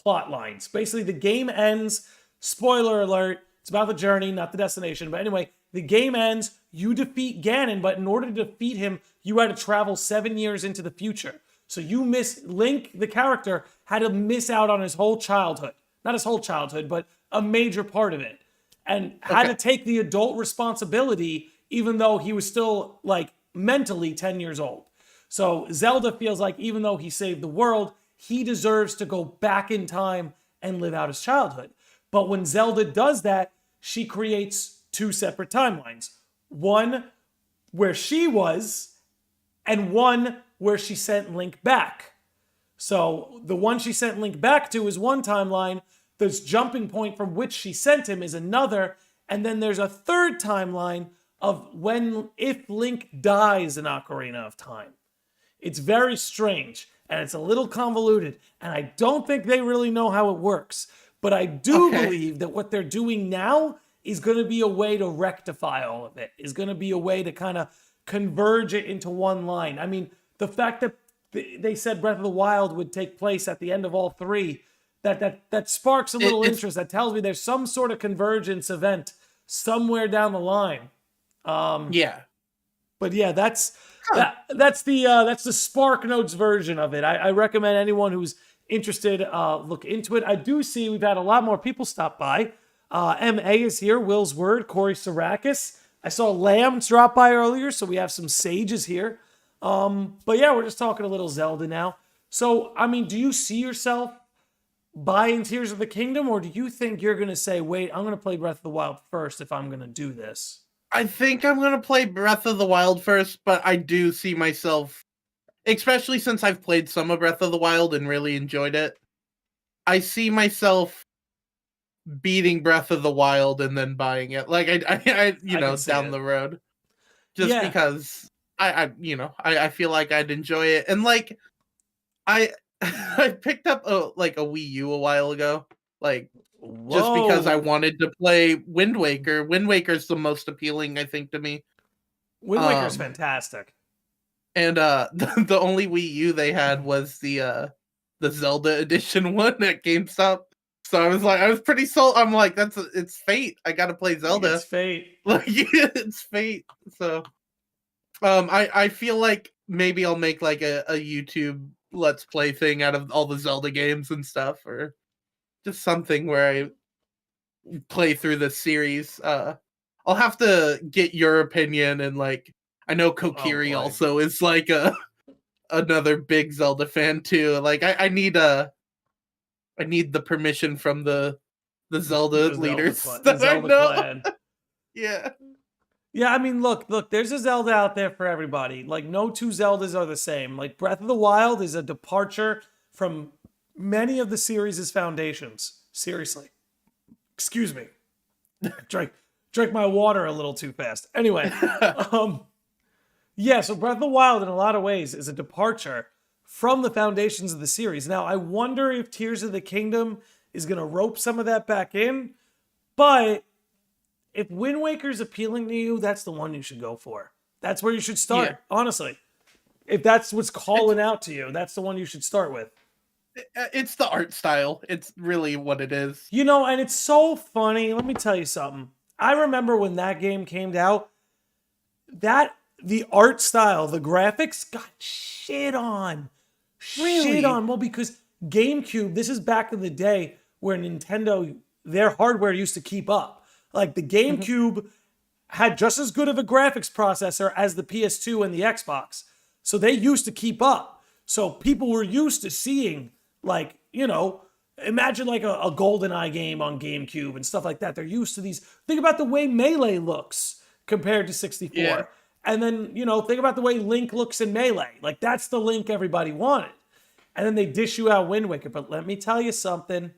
plot lines. Basically, the game ends. Spoiler alert: it's about the journey, not the destination. But anyway, the game ends. You defeat Ganon, but in order to defeat him, you had to travel 7 years into the future. So Link, the character, had to miss out on his whole childhood. Not his whole childhood, but a major part of it. And had to take the adult responsibility, even though he was still, like, mentally 10 years old. So Zelda feels like even though he saved the world, he deserves to go back in time and live out his childhood. But when Zelda does that, she creates 2 separate timelines. One where she was, and one where she sent Link back. So the one she sent Link back to is one timeline. This jumping point from which she sent him is another. And then there's a third timeline of if Link dies in Ocarina of Time. It's very strange, and it's a little convoluted, and I don't think they really know how it works. But I do believe that what they're doing now is going to be a way to rectify all of it, is going to be a way to kind of converge it into one line. I mean, the fact that they said Breath of the Wild would take place at the end of all 3, that sparks a little interest. That tells me there's some sort of convergence event somewhere down the line. But yeah, that's the Spark Notes version of it. I recommend anyone who's interested look into it. I do see we've had a lot more people stop by. MA is here, Will's Word, Corey Sarakis. I saw Lambs drop by earlier, so we have some sages here. But yeah, we're just talking a little Zelda now. So, I mean, do you see yourself buying Tears of the Kingdom, or do you think you're going to say, wait, I'm going to play Breath of the Wild first if I'm going to do this? I think I'm going to play Breath of the Wild first, but I do see myself, especially since I've played some of Breath of the Wild and really enjoyed it, I see myself beating Breath of the Wild and then buying it. Like, I down the road. Just because I feel like I'd enjoy it. And like, I picked up a Wii U a while ago. Like, just because I wanted to play Wind Waker. Wind Waker's the most appealing, I think, to me. Wind Waker's fantastic. And the only Wii U they had was the Zelda edition one at GameStop. So I was pretty sold. I'm like, it's fate. I gotta play Zelda. It's fate. Like it's fate. So I feel like maybe I'll make like a YouTube let's play thing out of all the Zelda games and stuff, or just something where I play through the series. I'll have to get your opinion, and like I know Kokiri also is like another big Zelda fan too. Like I need the permission from the Zelda leaders. The Zelda clan. Yeah. Yeah, I mean, look, there's a Zelda out there for everybody. Like, no two Zeldas are the same. Like, Breath of the Wild is a departure from many of the series' foundations. Seriously. Excuse me. Drank my water a little too fast. Anyway, yeah, so Breath of the Wild, in a lot of ways, is a departure from the foundations of the series. Now, I wonder if Tears of the Kingdom is going to rope some of that back in, but if Wind Waker's appealing to you, that's the one you should go for. That's where you should start, honestly. If that's what's calling out to you, that's the one you should start with. It's the art style. It's really what it is. You know, and it's so funny. Let me tell you something. I remember when that game came out, the art style, the graphics got shit on. Really? Shit on. Well, because GameCube, this is back in the day where Nintendo, their hardware used to keep up. Like, the GameCube had just as good of a graphics processor as the PS2 and the Xbox. So they used to keep up. So people were used to seeing, like, you know, imagine like a GoldenEye game on GameCube and stuff like that. They're used to these. Think about the way Melee looks compared to 64. Yeah. And then, you know, think about the way Link looks in Melee. Like, that's the Link everybody wanted. And then they dish you out Wind Waker. But let me tell you something.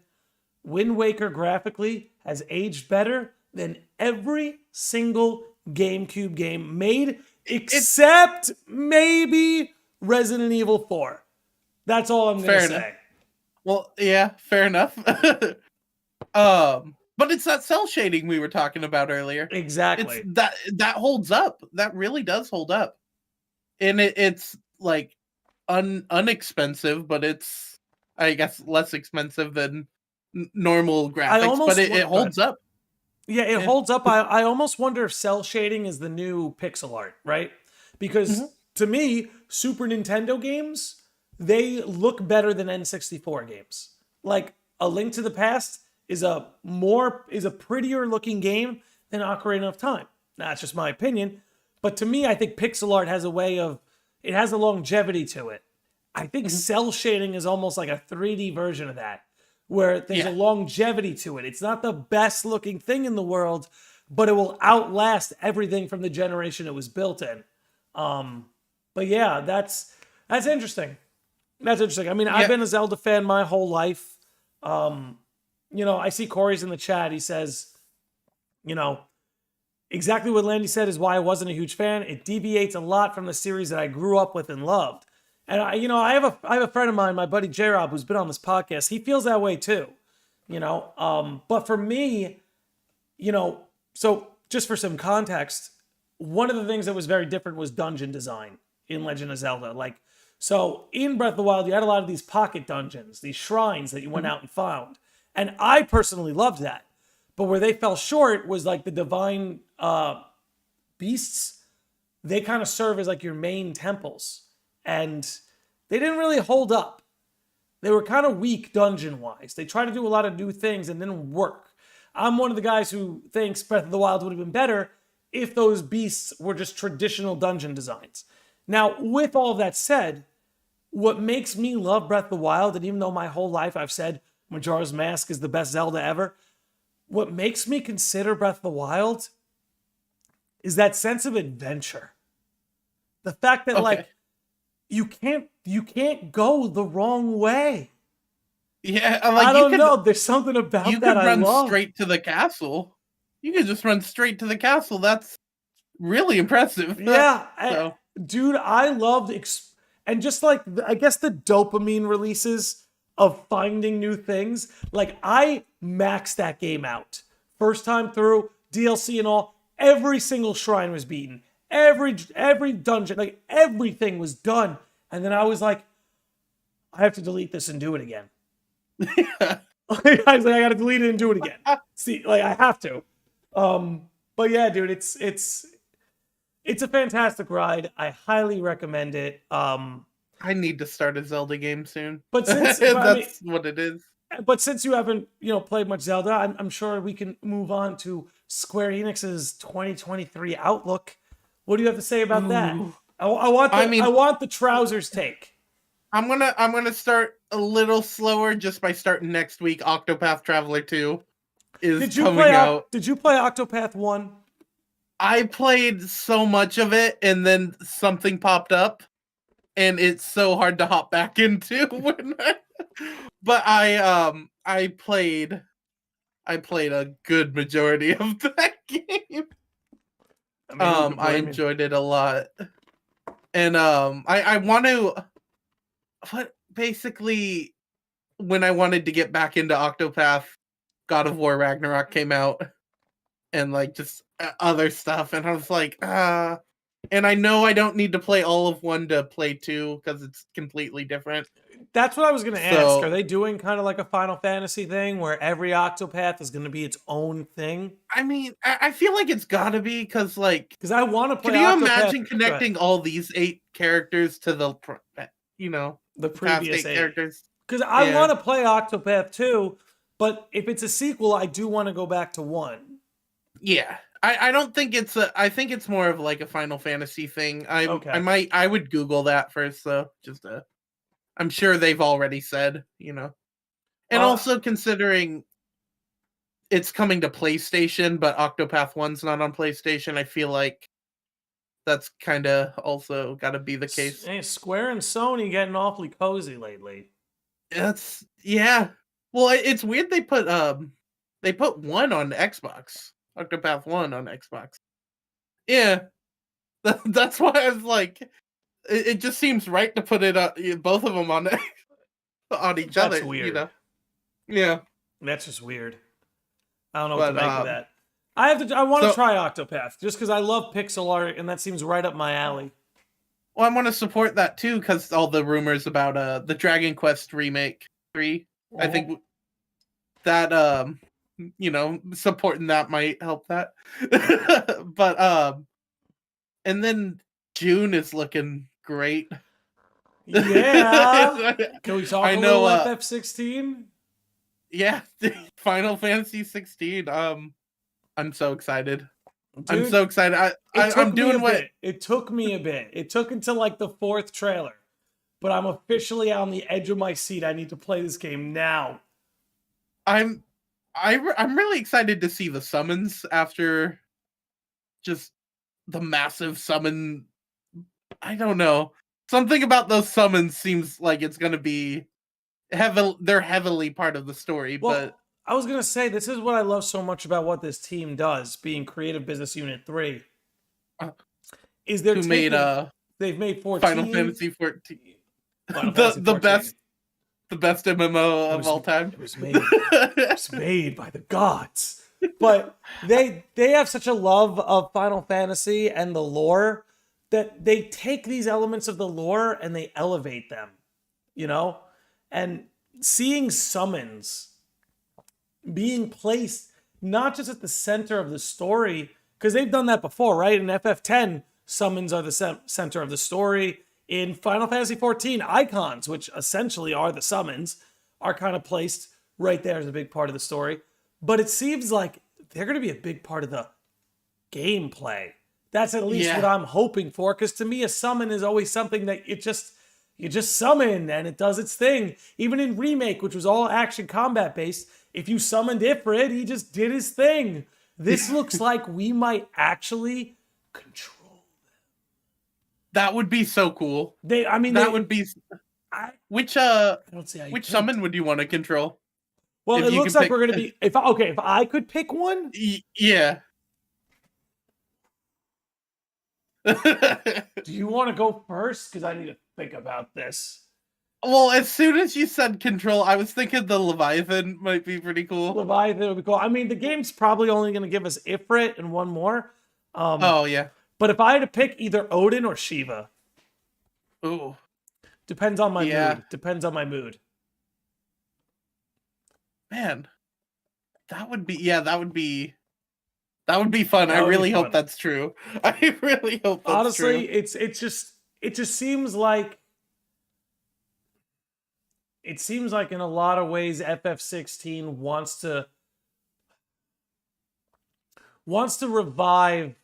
Wind Waker graphically has aged better than every single GameCube game made, except maybe Resident Evil 4. That's all I'm going to say. Well, yeah, fair enough. But it's that cell shading we were talking about earlier. Exactly. That holds up. That really does hold up. And it's like unexpensive, but it's, I guess, less expensive than normal graphics, but it holds up. Yeah, it holds up. I almost wonder if cell shading is the new pixel art, right? Because to me, Super Nintendo games, they look better than N64 games. Like, A Link to the Past is a prettier looking game than Ocarina of Time. Now, that's just my opinion. But to me, I think pixel art has it has a longevity to it. I think cell shading is almost like a 3D version of that, where there's a longevity to it. It's not the best looking thing in the world, but it will outlast everything from the generation it was built in. But yeah, that's interesting. That's interesting. I mean, I've been a Zelda fan my whole life. You know, I see Corey's in the chat. He says, you know, exactly what Landy said is why I wasn't a huge fan. It deviates a lot from the series that I grew up with and loved. And I have a friend of mine, my buddy J-Rob, who's been on this podcast. He feels that way too, you know. But for me, you know, so just for some context, one of the things that was very different was dungeon design in Legend of Zelda. Like, so in Breath of the Wild, you had a lot of these pocket dungeons, these shrines that you went out and found, and I personally loved that. But where they fell short was like the divine beasts. They kind of serve as like your main temples. And they didn't really hold up. They were kind of weak dungeon-wise. They tried to do a lot of new things and didn't work. I'm one of the guys who thinks Breath of the Wild would have been better if those beasts were just traditional dungeon designs. Now, with all of that said, what makes me love Breath of the Wild, and even though my whole life I've said Majora's Mask is the best Zelda ever, what makes me consider Breath of the Wild is that sense of adventure. The fact that, like, you can't go the wrong way. Yeah, like, I don't know. There's something about you that could I love. run straight to the castle. You could just run straight to the castle. That's really impressive. Yeah, dude, I loved and just like I guess the dopamine releases of finding new things. Like, I maxed that game out first time through, DLC and all. Every single shrine was beaten. Every dungeon, like everything was done. And then I was like, I have to delete this and do it again. I was like, I gotta delete it and do it again. See, like I have to. But yeah, dude, it's a fantastic ride. I highly recommend it. I need to start a Zelda game soon. But since That's what it is. But since you haven't, played much Zelda, I'm sure we can move on to Square Enix's 2023 outlook. What do you have to say about that? I want the trousers take. I'm gonna start a little slower just by starting next week. Octopath Traveler 2 is coming out. Did you play Octopath 1? I played so much of it, and then something popped up, and it's so hard to hop back into. But I played a good majority of that game. I enjoyed it a lot, and I want to. Basically, when I wanted to get back into Octopath, God of War Ragnarok came out, and like just other stuff, and I was like, and I know I don't need to play all of 1 to play 2 because it's completely different. That's what I was going to ask. Are they doing kind of like a Final Fantasy thing where every Octopath is going to be its own thing? I mean, I feel like it's got to be because I want to play. Can you imagine connecting all these 8 characters to the previous 8 characters? Because I want to play Octopath 2, but if it's a sequel, I do want to go back to 1. Yeah. I don't think it's I think it's more of like a Final Fantasy thing. I would Google that first though, I'm sure they've already said, and also considering it's coming to PlayStation, but Octopath 1's not on PlayStation, I feel like that's kind of also got to be the case. Hey, Square and Sony getting awfully cozy lately. Yeah. Well, it's weird they put 1 on Xbox. Octopath 1 on Xbox. Yeah. That's why I was like, it just seems right to put it both of them on each other. That's weird. Yeah. That's just weird. I don't know what to make of that. I want to try Octopath just because I love pixel art and that seems right up my alley. Well, I want to support that too because all the rumors about the Dragon Quest remake 3. I think that supporting that might help that. But and then June is looking great. Yeah. Can we talk a little FF16? Yeah, Final Fantasy 16. I'm so excited. Dude, I'm so excited. I'm doing what it took me a bit. It took until like the 4th trailer, but I'm officially on the edge of my seat. I need to play this game now. I'm really excited to see the summons after just the massive summon. I don't know. Something about those summons seems like it's going to be they're heavily part of the story, but I was going to say, this is what I love so much about what this team does, being Creative Business Unit 3. Is they've made 14. Final Fantasy 14. The best MMO of all time. It was made by the gods. But they have such a love of Final Fantasy and the lore that they take these elements of the lore and they elevate them, And seeing summons being placed not just at the center of the story, because they've done that before, right? In FF10, summons are the center of the story. In Final Fantasy XIV, icons, which essentially are the summons, are kind of placed right there as a big part of the story. But it seems like they're going to be a big part of the gameplay. That's at least what I'm hoping for, because to me, a summon is always something that you just summon and it does its thing. Even in Remake, which was all action combat based, if you summoned Ifrit, he just did his thing. This looks like we might actually control. That would be so cool. Would be. Which summon would you want to control? Well, it looks like we're gonna be. If I could pick one, yeah. Do you want to go first? Because I need to think about this. Well, as soon as you said control, I was thinking the Leviathan might be pretty cool. Leviathan would be cool. I mean, the game's probably only going to give us Ifrit and one more. Yeah. But if I had to pick either Odin or Shiva. Ooh. Depends on my mood. Depends on my mood. Man, that would be fun. I That would be really hope fun. that's true. I really hope that's Honestly, true. it just seems like in a lot of ways FF16 wants to revive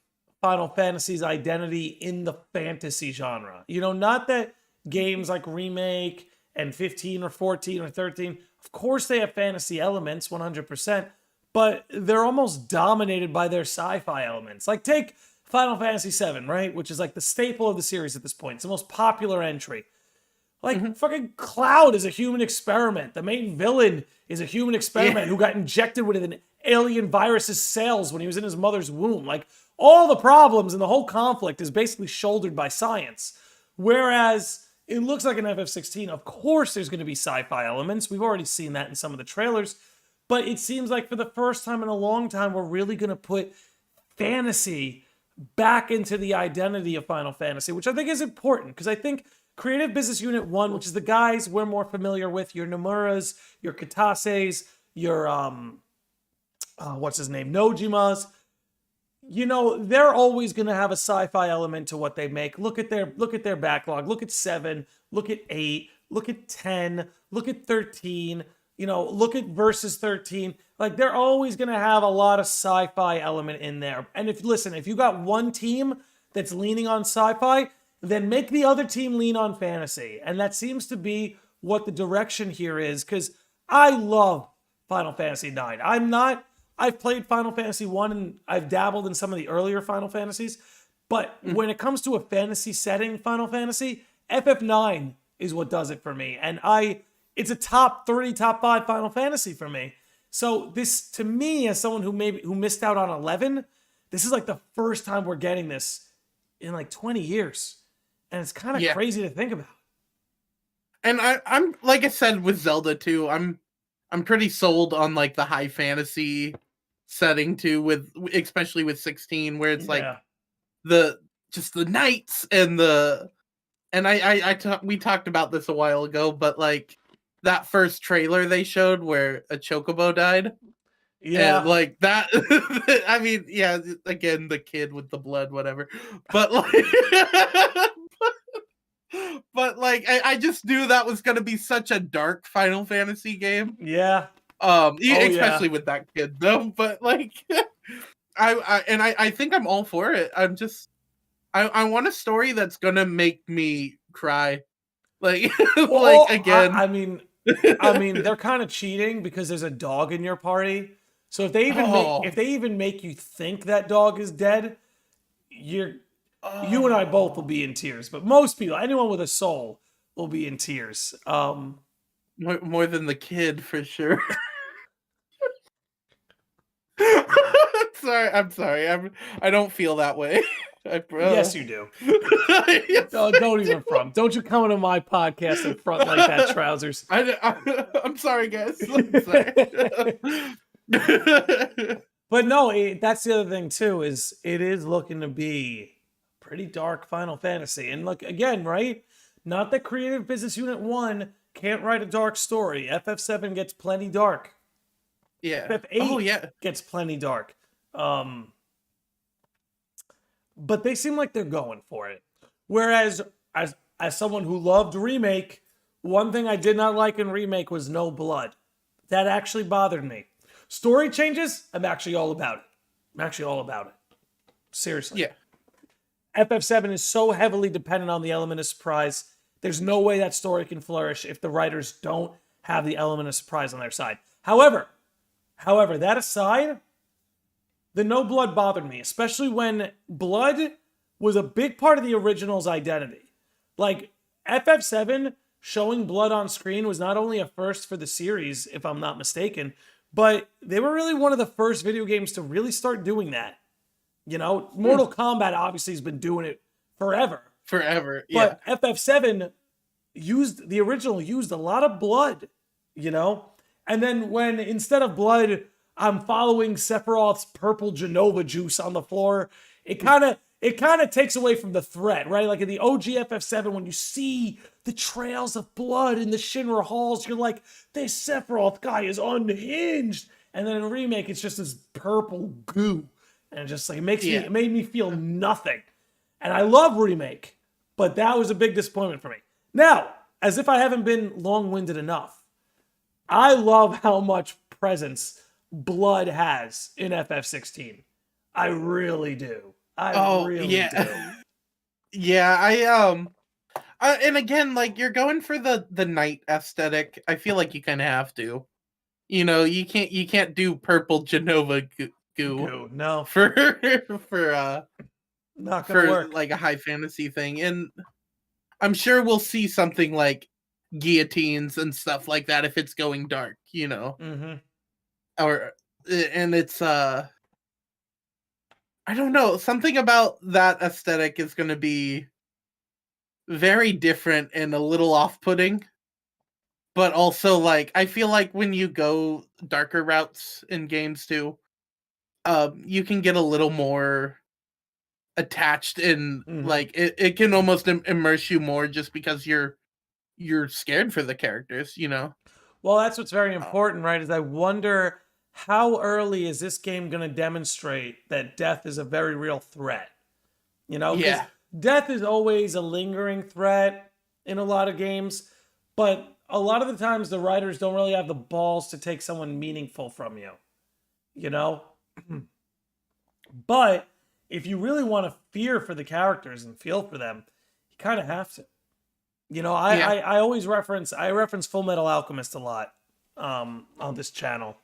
Final Fantasy's identity in the fantasy genre. You know, not that games like Remake and 15 or 14 or 13, of course they have fantasy elements 100%, but they're almost dominated by their sci-fi elements. Like take Final Fantasy VII, right? Which is like the staple of the series at this point. It's the most popular entry. Like, fucking Cloud is a human experiment. The main villain is a human experiment who got injected with an alien virus's cells when he was in his mother's womb. Like, all the problems and the whole conflict is basically shouldered by science. Whereas it looks like an FF16, of course there's going to be sci-fi elements. We've already seen that in some of the trailers. But it seems like for the first time in a long time, we're really going to put fantasy back into the identity of Final Fantasy, which I think is important because I think Creative Business Unit 1, which is the guys we're more familiar with, your Nomura's, your Katase's, your, what's his name, Nojima's, you know, they're always going to have a sci-fi element to what they make. Look at their backlog. Look at 7, look at 8, look at 10, look at 13, you know, look at Versus 13. Like, they're always going to have a lot of sci-fi element in there. And if you got one team that's leaning on sci-fi, then make the other team lean on fantasy. And that seems to be what the direction here is, because I love Final Fantasy IX. I've played Final Fantasy 1 and I've dabbled in some of the earlier Final Fantasies, but when it comes to a fantasy setting Final Fantasy, FF9 is what does it for me. And it's a top 3, top 5 Final Fantasy for me. So this, to me, as someone who missed out on 11, this is like the first time we're getting this in like 20 years. And it's kind of crazy to think about. And I'm like I said with Zelda too, I'm pretty sold on like the high fantasy setting too, especially with 16, where it's like the knights and we talked about this a while ago, but like that first trailer they showed where a chocobo died. Yeah. And like that, I mean, yeah, again, the kid with the blood, whatever. But like, I just knew that was going to be such a dark Final Fantasy game. Yeah. Especially with that kid though. But like, I think I'm all for it. I want a story that's going to make me cry. Like, again. I mean, they're kind of cheating because there's a dog in your party. So if they even make you think that dog is dead, you and I both will be in tears. But most people, anyone with a soul, will be in tears. More than the kid for sure. I'm sorry. I don't feel that way. Yes, you do. Don't even front. Don't you come into my podcast and front like that, Trousers. I'm sorry, guys. I'm sorry. But no, that's the other thing too, is it is looking to be pretty dark Final Fantasy. And look, again, right? Not that Creative Business Unit 1 can't write a dark story. FF7 gets plenty dark. Yeah. FF8 gets plenty dark. But they seem like they're going for it. Whereas, as someone who loved Remake, one thing I did not like in Remake was no blood. That actually bothered me. Story changes, I'm actually all about it. Seriously. Yeah. FF7 is so heavily dependent on the element of surprise. There's no way that story can flourish if the writers don't have the element of surprise on their side. However, that aside, the no blood bothered me, especially when blood was a big part of the original's identity. Like, FF7 showing blood on screen was not only a first for the series, if I'm not mistaken, but they were really one of the first video games to really start doing that. You know, Mortal Kombat obviously has been doing it forever. Yeah. But FF7 used a lot of blood, you know? And then when instead of blood, I'm following Sephiroth's purple Genova juice on the floor, it kind it kind of takes away from the threat, right? Like in the OG FF7, when you see the trails of blood in the Shinra halls, you're like, this Sephiroth guy is unhinged. And then in Remake, it's just this purple goo. And it just like it made me feel nothing. And I love Remake, but that was a big disappointment for me. Now, as if I haven't been long-winded enough, I love how much presence blood has in FF16. I really do. I really do. Yeah, and again, like you're going for the night aesthetic. I feel like you kind of have to. You know, you can't do purple Genova goo. No, for not gonna work. Like a high fantasy thing, and I'm sure we'll see something like guillotines and stuff like that if it's going dark. You know, and it's I don't know, something about that aesthetic is going to be very different and a little off-putting. But also, like, I feel like when you go darker routes in games too, you can get a little more attached and like it can almost immerse you more just because you're scared for the characters, you know? Well, that's what's very important, right? Is I wonder how early is this game going to demonstrate that death is a very real threat? You know, because death is always a lingering threat in a lot of games, but a lot of the times the writers don't really have the balls to take someone meaningful from you, you know? But if you really want to fear for the characters and feel for them, you kind of have to. You know, I always reference Full Metal Alchemist a lot on this channel.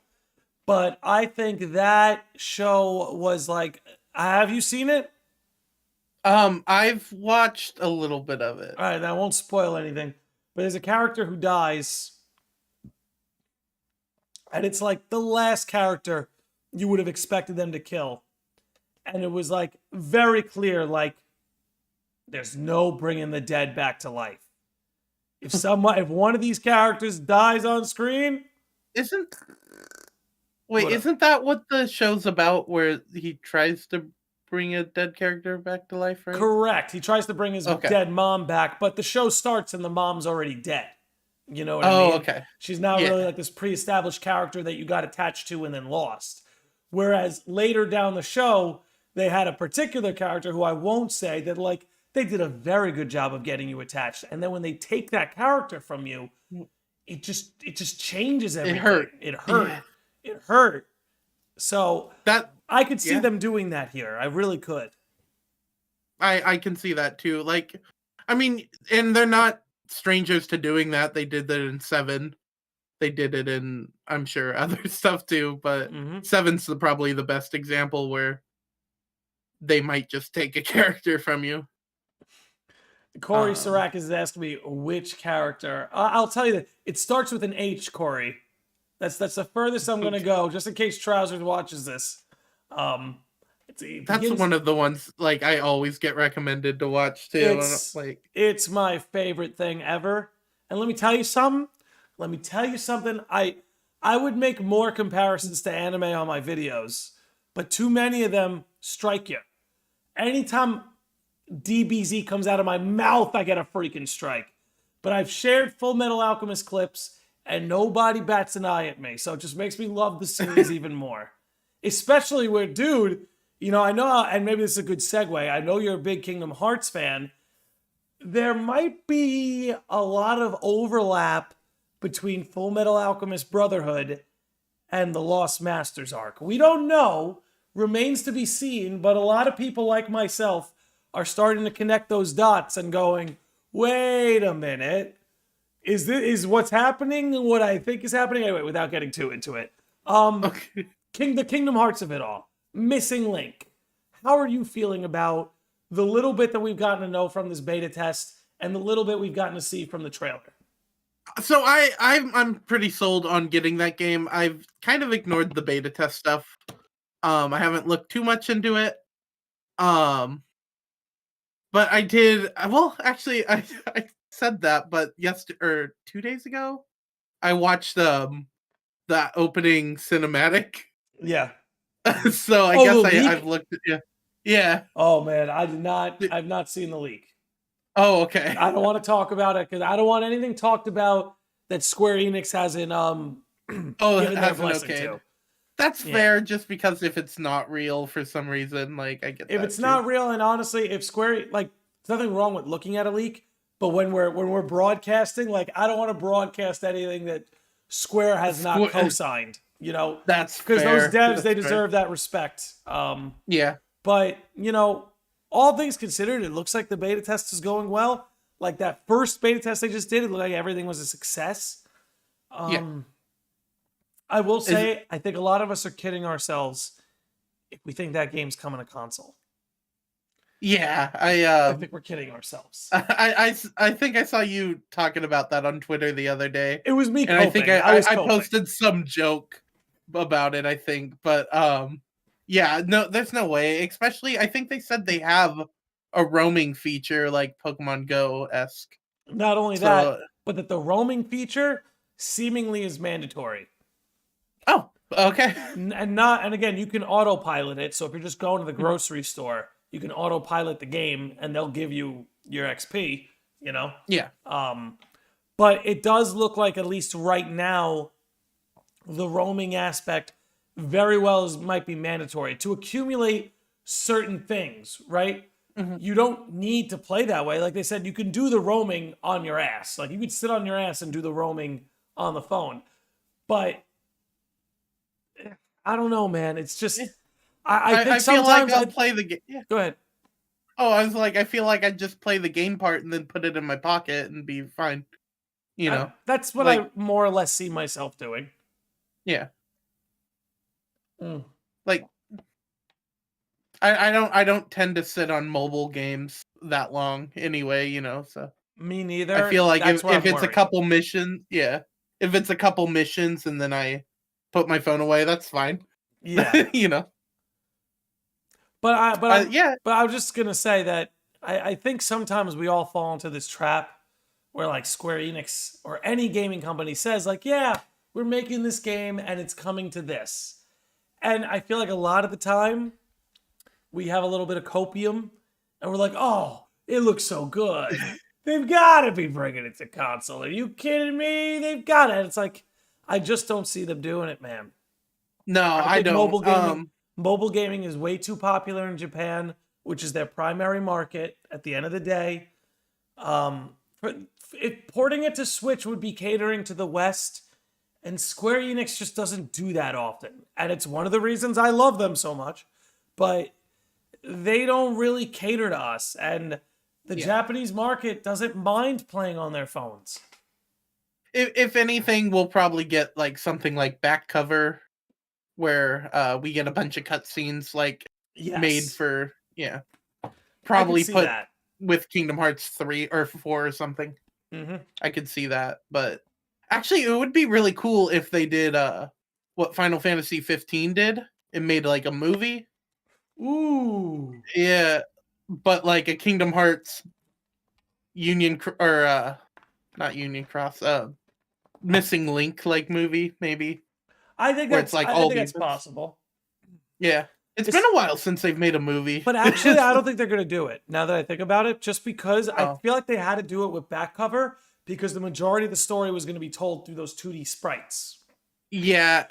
But I think that show was like, have you seen it? I've watched a little bit of it. All right, I won't spoil anything. But there's a character who dies. And it's like the last character you would have expected them to kill. And it was like very clear, like, there's no bringing the dead back to life. If one of these characters dies on screen, isn't that what the show's about, where he tries to bring a dead character back to life, right? Correct. He tries to bring his dead mom back, but the show starts and the mom's already dead. You know what I mean? Okay. She's not really like this pre-established character that you got attached to and then lost. Whereas later down the show, they had a particular character who I won't say that, like, they did a very good job of getting you attached. And then when they take that character from you, it just changes everything. It hurt. Yeah. It hurt. So that I could see them doing that here. I really could. I can see that too. Like, I mean, and they're not strangers to doing that. They did that in 7. They did it in, I'm sure, other stuff too. But 7's probably the best example where they might just take a character from you. Corey Sirac is asking me which character. I'll tell you that it starts with an H, Corey. That's the furthest I'm going to go, just in case Trousers watches this. That's one of the ones, like, I always get recommended to watch too. It's my favorite thing ever. And let me tell you something. I would make more comparisons to anime on my videos, but too many of them strike you. Anytime DBZ comes out of my mouth, I get a freaking strike. But I've shared Full Metal Alchemist clips, and nobody bats an eye at me. So it just makes me love the series even more. Especially where, dude, you know, I know, and maybe this is a good segue, I know you're a big Kingdom Hearts fan. There might be a lot of overlap between Full Metal Alchemist Brotherhood and the Lost Masters arc. We don't know, remains to be seen, but a lot of people like myself are starting to connect those dots and going, wait a minute. Is what's happening what I think is happening? Anyway, without getting too into it. The Kingdom Hearts of it all. Missing Link. How are you feeling about the little bit that we've gotten to know from this beta test and the little bit we've gotten to see from the trailer? So I'm pretty sold on getting that game. I've kind of ignored the beta test stuff. I haven't looked too much into it. But I did. Well, actually, I said that, but 2 days ago, I watched the opening cinematic. Yeah. So I guess I've looked at Yeah. Oh man, I've not seen the leak. Oh, okay. I don't want to talk about it because I don't want anything talked about that Square Enix hasn't Oh, given it their hasn't blessing okayed. to. That's Yeah. fair, just because if it's not real for some reason, like I get If that it's too. not real, and honestly, if Square like, there's nothing wrong with looking at a leak, but when we're broadcasting, like I don't want to broadcast anything that Square has not co-signed. You know, That's because those fair. devs That's they fair. deserve that respect. Yeah. But you know, all things considered, it looks like the beta test is going well. Like that first beta test they just did, it looked like everything was a success. Yeah. I will say, I think a lot of us are kidding ourselves if we think that game's coming to console. Yeah, I think we're kidding ourselves. I think I saw you talking about that on Twitter the other day. It was me And coping. I think I posted some joke about it, I think. But yeah, no, there's no way. Especially I think they said they have a roaming feature like Pokemon Go-esque. Not only that, but that the roaming feature seemingly is mandatory. Oh, okay. And again, you can autopilot it. So if you're just going to the grocery store, you can autopilot the game and they'll give you your XP, you know? Yeah. But it does look like, at least right now, the roaming aspect very well might be mandatory to accumulate certain things, right? Mm-hmm. You don't need to play that way. Like they said, you can do the roaming on your ass. Like you could sit on your ass and do the roaming on the phone. But I don't know, man. It's just I think feel sometimes like I'll play the game. Yeah. Go ahead. Oh, I was like, I feel like I'd just play the game part and then put it in my pocket and be fine. You know, that's what I more or less see myself doing. Yeah. Mm. Like, I don't tend to sit on mobile games that long anyway. You know, so me neither. I feel like if it's a couple missions, yeah. If it's a couple missions and then I put my phone away, that's fine. Yeah. You know. But I was just gonna say that I think sometimes we all fall into this trap where like Square Enix or any gaming company says like, yeah, we're making this game and it's coming to this. And I feel like a lot of the time we have a little bit of copium and we're like, oh, it looks so good. They've got to be bringing it to console. Are you kidding me? They've got it. It's like, I just don't see them doing it, man. No, I don't. Mobile gaming is way too popular in Japan, which is their primary market at the end of the day. Porting it to Switch would be catering to the West, and Square Enix just doesn't do that often. And it's one of the reasons I love them so much, but they don't really cater to us, and the Japanese market doesn't mind playing on their phones. If anything, we'll probably get like something like back cover, where we get a bunch of cutscenes like made for probably put that with Kingdom Hearts 3 or 4 or something. Mm-hmm. I could see that, but actually, it would be really cool if they did what Final Fantasy 15 did and made like a movie. Ooh, yeah, but like a Kingdom Hearts not Union Cross, Missing Link like movie maybe. I think that's like I think that's possible. Yeah. It's been a while since they've made a movie. But actually, I don't think they're going to do it, now that I think about it, just because I feel like they had to do it with back cover because the majority of the story was going to be told through those 2D sprites. Yeah,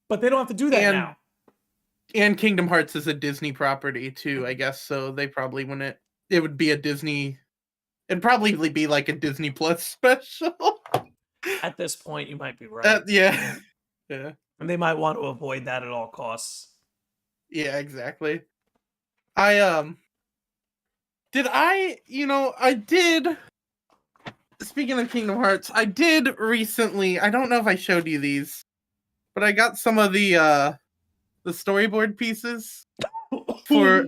but they don't have to do that now. And Kingdom Hearts is a Disney property too, I guess, so they probably wouldn't. It would be a Disney. It'd probably be like a Disney Plus special. At this point, you might be right. Yeah. Yeah. And they might want to avoid that at all costs. Yeah, exactly. I did. Speaking of Kingdom Hearts, I did recently. I don't know if I showed you these, but I got some of the storyboard pieces for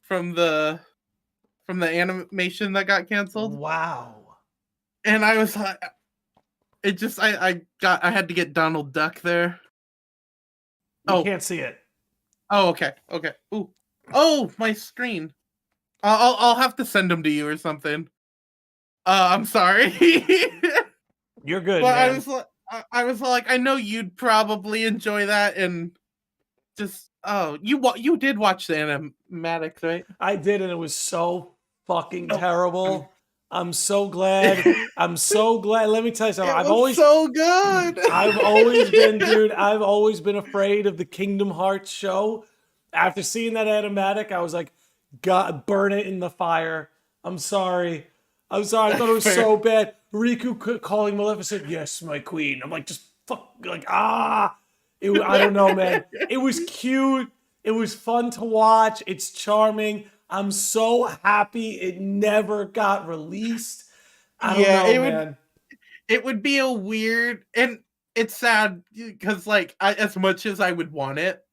from the animation that got canceled. Wow. And I was like, I had to get Donald Duck there. You can't see it. Oh, okay. Ooh. Oh, my screen. I'll have to send them to you or something. I'm sorry. You're good, but man. I was like, I know you'd probably enjoy that, and just Oh, you did watch the animatics, right? I did, and it was so fucking Oh, terrible. I'm so glad. I'm so glad. Let me tell you something. it was so good. I've always been, dude, I've always been afraid of the Kingdom Hearts show. After seeing that animatic, I was like, God, burn it in the fire. I'm sorry. I'm sorry. I thought it was so bad. Riku calling Maleficent, yes, my queen. I'm like, just fuck, like, ah. I don't know, man. It was cute. It was fun to watch. It's charming. I'm so happy it never got released. I don't know, man. It would be a weird, and it's sad because, like, as much as I would want it,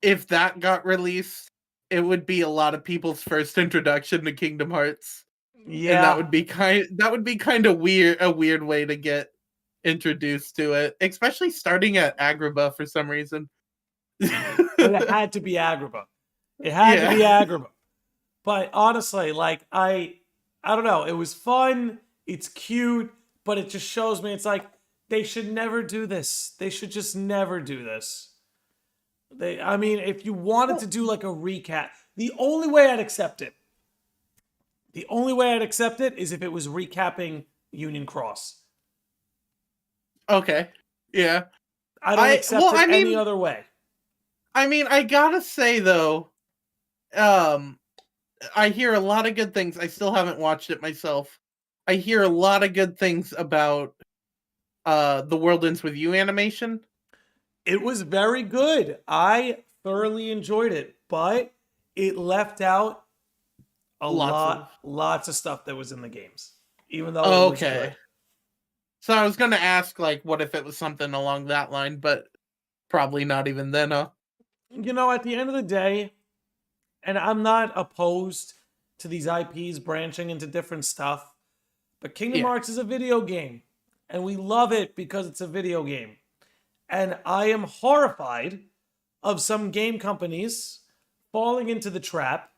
if that got released, it would be a lot of people's first introduction to Kingdom Hearts. Yeah, and that would be kind of weird, a weird way to get introduced to it, especially starting at Agrabah for some reason. But it had to be Agrabah. It had to be Agrabah. But honestly, like, I don't know. It was fun. It's cute, but it just shows me it's like they should never do this. They should just never do this. I mean, if you wanted to do like a recap, the only way I'd accept it is if it was recapping Union Cross. Okay. Yeah. I don't accept it any other way. I mean, I gotta say though, I hear a lot of good things. I still haven't watched it myself. I hear a lot of good things about the World Ends With You animation. It was very good. I thoroughly enjoyed it, but it left out lots of stuff that was in the games, even though it was good. So I was gonna ask, like, what if it was something along that line, but probably not even then, huh? You know, at the end of the day, and I'm not opposed to these IPs branching into different stuff, but Kingdom Hearts is a video game, and we love it because it's a video game. And I am horrified of some game companies falling into the trap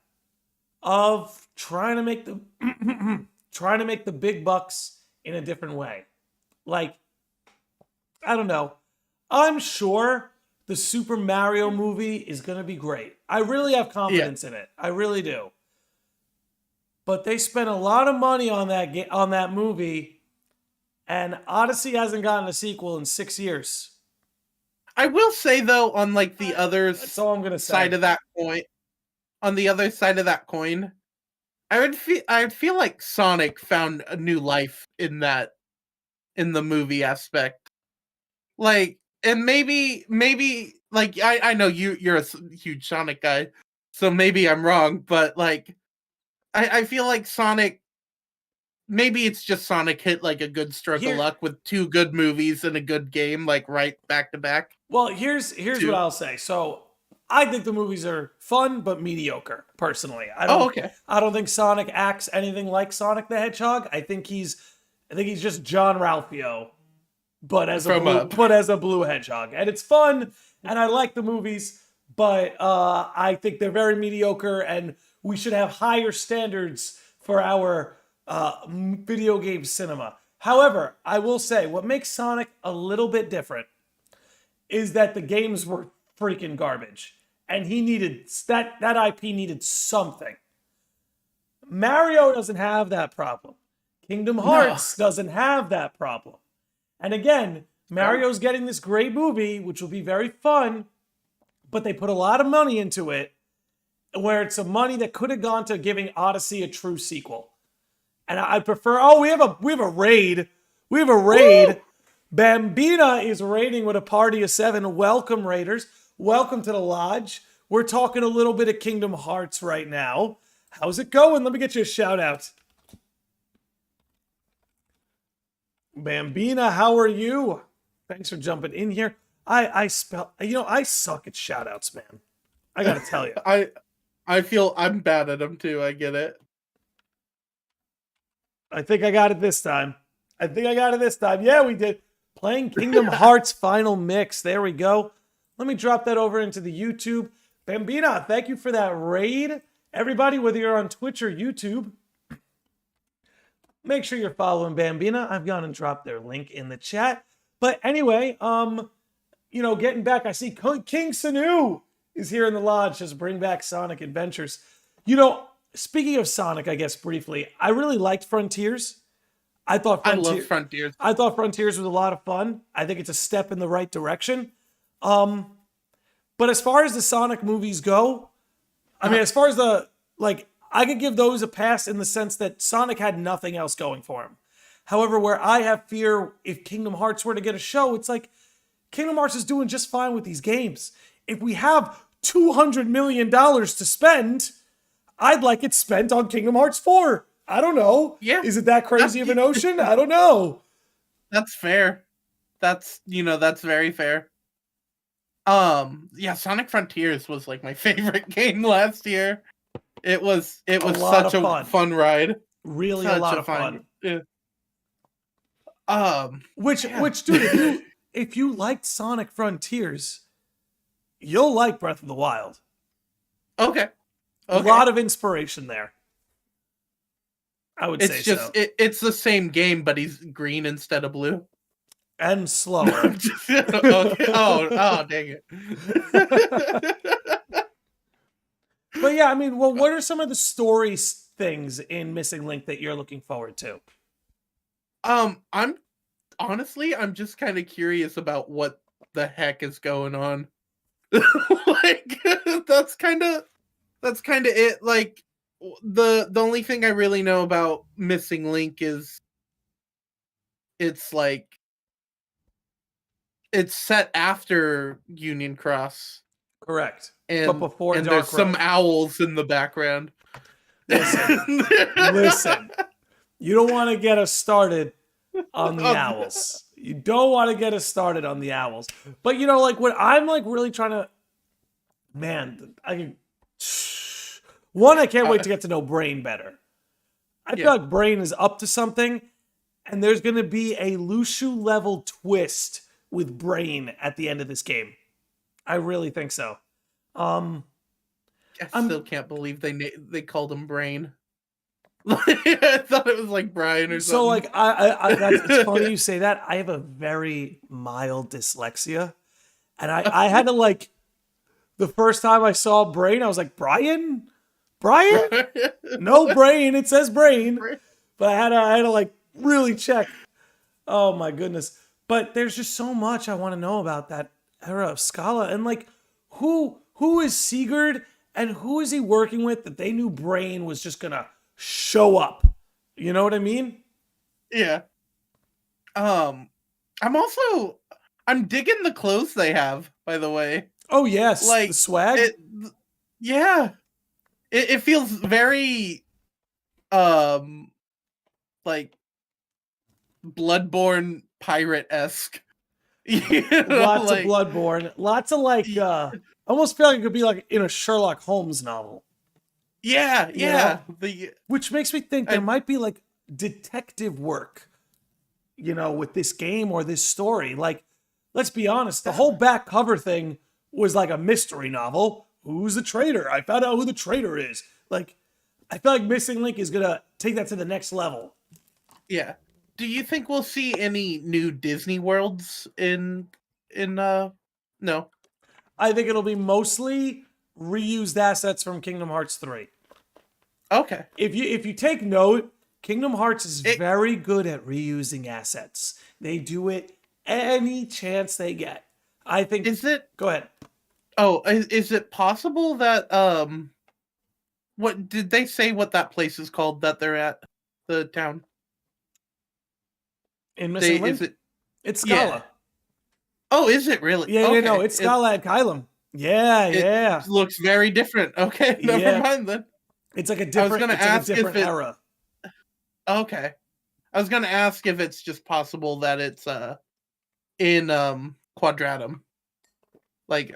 of trying to make the big bucks in a different way. Like, I don't know. I'm sure the Super Mario movie is going to be great. I really have confidence in it. I really do. But they spent a lot of money on that movie, and Odyssey hasn't gotten a sequel in 6 years. I will say though, on like the other side of that coin, on the other side of that coin, I'd feel like Sonic found a new life in the movie aspect. Like, and maybe like I know you're a huge Sonic guy, so maybe I'm wrong, but like I feel like Sonic, maybe it's just Sonic hit like a good stroke of luck with 2 good movies and a good game, like right back to back. Well, here's what I'll say. So I think the movies are fun but mediocre, personally. I don't think Sonic acts anything like Sonic the Hedgehog. I think he's just John Ralphio, but as a blue hedgehog. And it's fun, and I like the movies, but I think they're very mediocre, and we should have higher standards for our video game cinema. However, I will say what makes Sonic a little bit different is that the games were freaking garbage, and he needed that IP needed something. Mario doesn't have that problem. Kingdom Hearts doesn't have that problem. And again, Mario's getting this great movie, which will be very fun, but they put a lot of money into it, where it's some money that could have gone to giving Odyssey a true sequel. And I prefer, we have a raid. We have a raid. Woo! Bambina is raiding with a party of 7. Welcome, Raiders. Welcome to the lodge. We're talking a little bit of Kingdom Hearts right now. How's it going? Let me get you a shout out. Bambina, how are you? Thanks for jumping in here. I suck at shout outs, man. I gotta tell you. I feel I'm bad at them too. I get it. I think I got it this time. Yeah, we did. Playing Kingdom Hearts Final Mix. There we go. Let me drop that over into the YouTube. Bambina, thank you for that raid. Everybody, whether you're on Twitch or YouTube, make sure you're following Bambina. I've gone and dropped their link in the chat. But anyway, getting back, I see King Sanu is here in the lodge. Just bring back Sonic Adventures. Speaking of Sonic, I guess briefly, I really liked Frontiers. I love Frontiers. I thought Frontiers was a lot of fun. I think it's a step in the right direction. But as far as the Sonic movies go, as far as I could give those a pass in the sense that Sonic had nothing else going for him. However, where I have fear, if Kingdom Hearts were to get a show, it's like Kingdom Hearts is doing just fine with these games. If we have $200 million to spend, I'd like it spent on Kingdom Hearts 4. I don't know. Yeah. Is it that crazy of a notion? I don't know. That's fair. That's very fair. Sonic Frontiers was like my favorite game last year. It was such a fun ride. Really a lot of fun. Yeah. Which dude, if you liked Sonic Frontiers, you'll like Breath of the Wild. Okay. A lot of inspiration there. I would say so. It's the same game, but he's green instead of blue. And slower. Okay. Oh, dang it. But yeah, what are some of the story things in Missing Link that you're looking forward to? I'm just kind of curious about what the heck is going on. Like, that's kind of it. Like, the only thing I really know about Missing Link is it's set after Union Cross. Correct. But before and Dark there's some Road. owls in the background. Listen. You don't want to get us started on the owls. You don't want to get us started on the owls. But what I'm really trying to, I can't wait to get to know Brain better. I feel like Brain is up to something, and there's going to be a Lushu level twist with Brain at the end of this game. I really think so. I still can't believe they called him Brain. I thought it was like Brian or something. So it's funny you say that. I have a very mild dyslexia, and I had to the first time I saw Brain, I was like, Brian, no Brain. It says Brain, but I had to really check. Oh my goodness! But there's just so much I want to know about that era of Scala, and who is Sigurd and who is he working with that they knew Brain was just gonna show up. You know what I mean? Yeah. I'm digging the clothes they have, by the way. Oh yes, the swag. It feels very Bloodborne pirate-esque. Lots of Bloodborne. Lots of almost feel like it could be in a Sherlock Holmes novel. Yeah. Which makes me think there might be detective work, with this game or this story. Let's be honest, the whole back cover thing was like a mystery novel. Who's the traitor? I found out who the traitor is. I feel like Missing Link is gonna take that to the next level. Yeah. Do you think we'll see any new Disney worlds in no? I think it'll be mostly reused assets from Kingdom Hearts 3. Okay. If you take note, Kingdom Hearts is very good at reusing assets. They do it any chance they get. I think. Go ahead. Oh, is it possible that what did they say? What that place is called that they're at? The town. In Missing Link? It's Scala. Yeah. Oh, is it really? Yeah, okay. No, it's Scala at Kylum. Yeah. It looks very different. Okay, never mind then. It's like a different era. Okay. I was gonna ask if it's just possible that it's in Quadratum.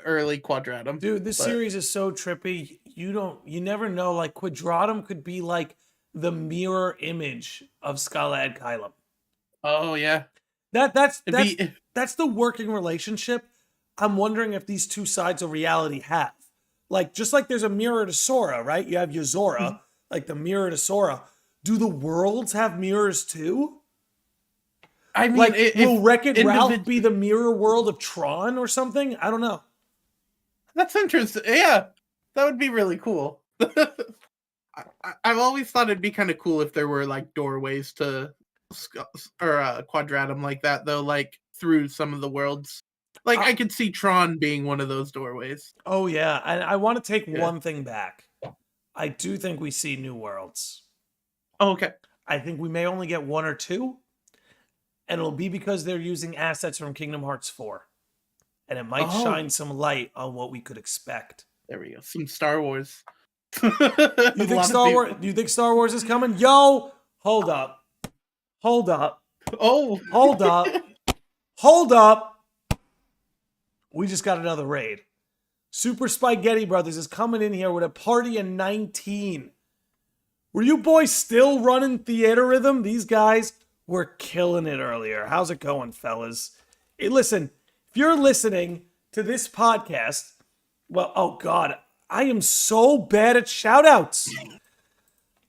Early Quadratum. Dude, this series is so trippy. You never know. Quadratum could be the mirror image of Scala ad Kylum. Oh yeah. That's the working relationship. I'm wondering if these two sides of reality have. Just like there's a mirror to Sora, right? You have Yozora, the mirror to Sora. Do the worlds have mirrors too? I mean, Like, if will Wreck-It Ralph individ- be the mirror world of Tron or something? I don't know. That's interesting. Yeah, that would be really cool. I've always thought it'd be kind of cool if there were like doorways to or Quadratum like that, though, like through some of the worlds. Like I could see Tron being one of those doorways. Oh yeah, and I want to take Yeah. one thing back. I do think we see new worlds. Oh, okay. I think we may only get 1 or 2, and it'll be because they're using assets from Kingdom Hearts 4. And it might shine some light on what we could expect. There we go. Some Star Wars. You think Star Wars is coming? Yo, hold up. Hold up. Oh. Hold up. Hold up. We just got another raid. Super Spaghetti Brothers is coming in here with a party of 19. Were you boys still running Theater Rhythm? These guys were killing it earlier. How's it going, fellas? Hey, listen, if you're listening to this podcast, well, oh God, I am so bad at shoutouts.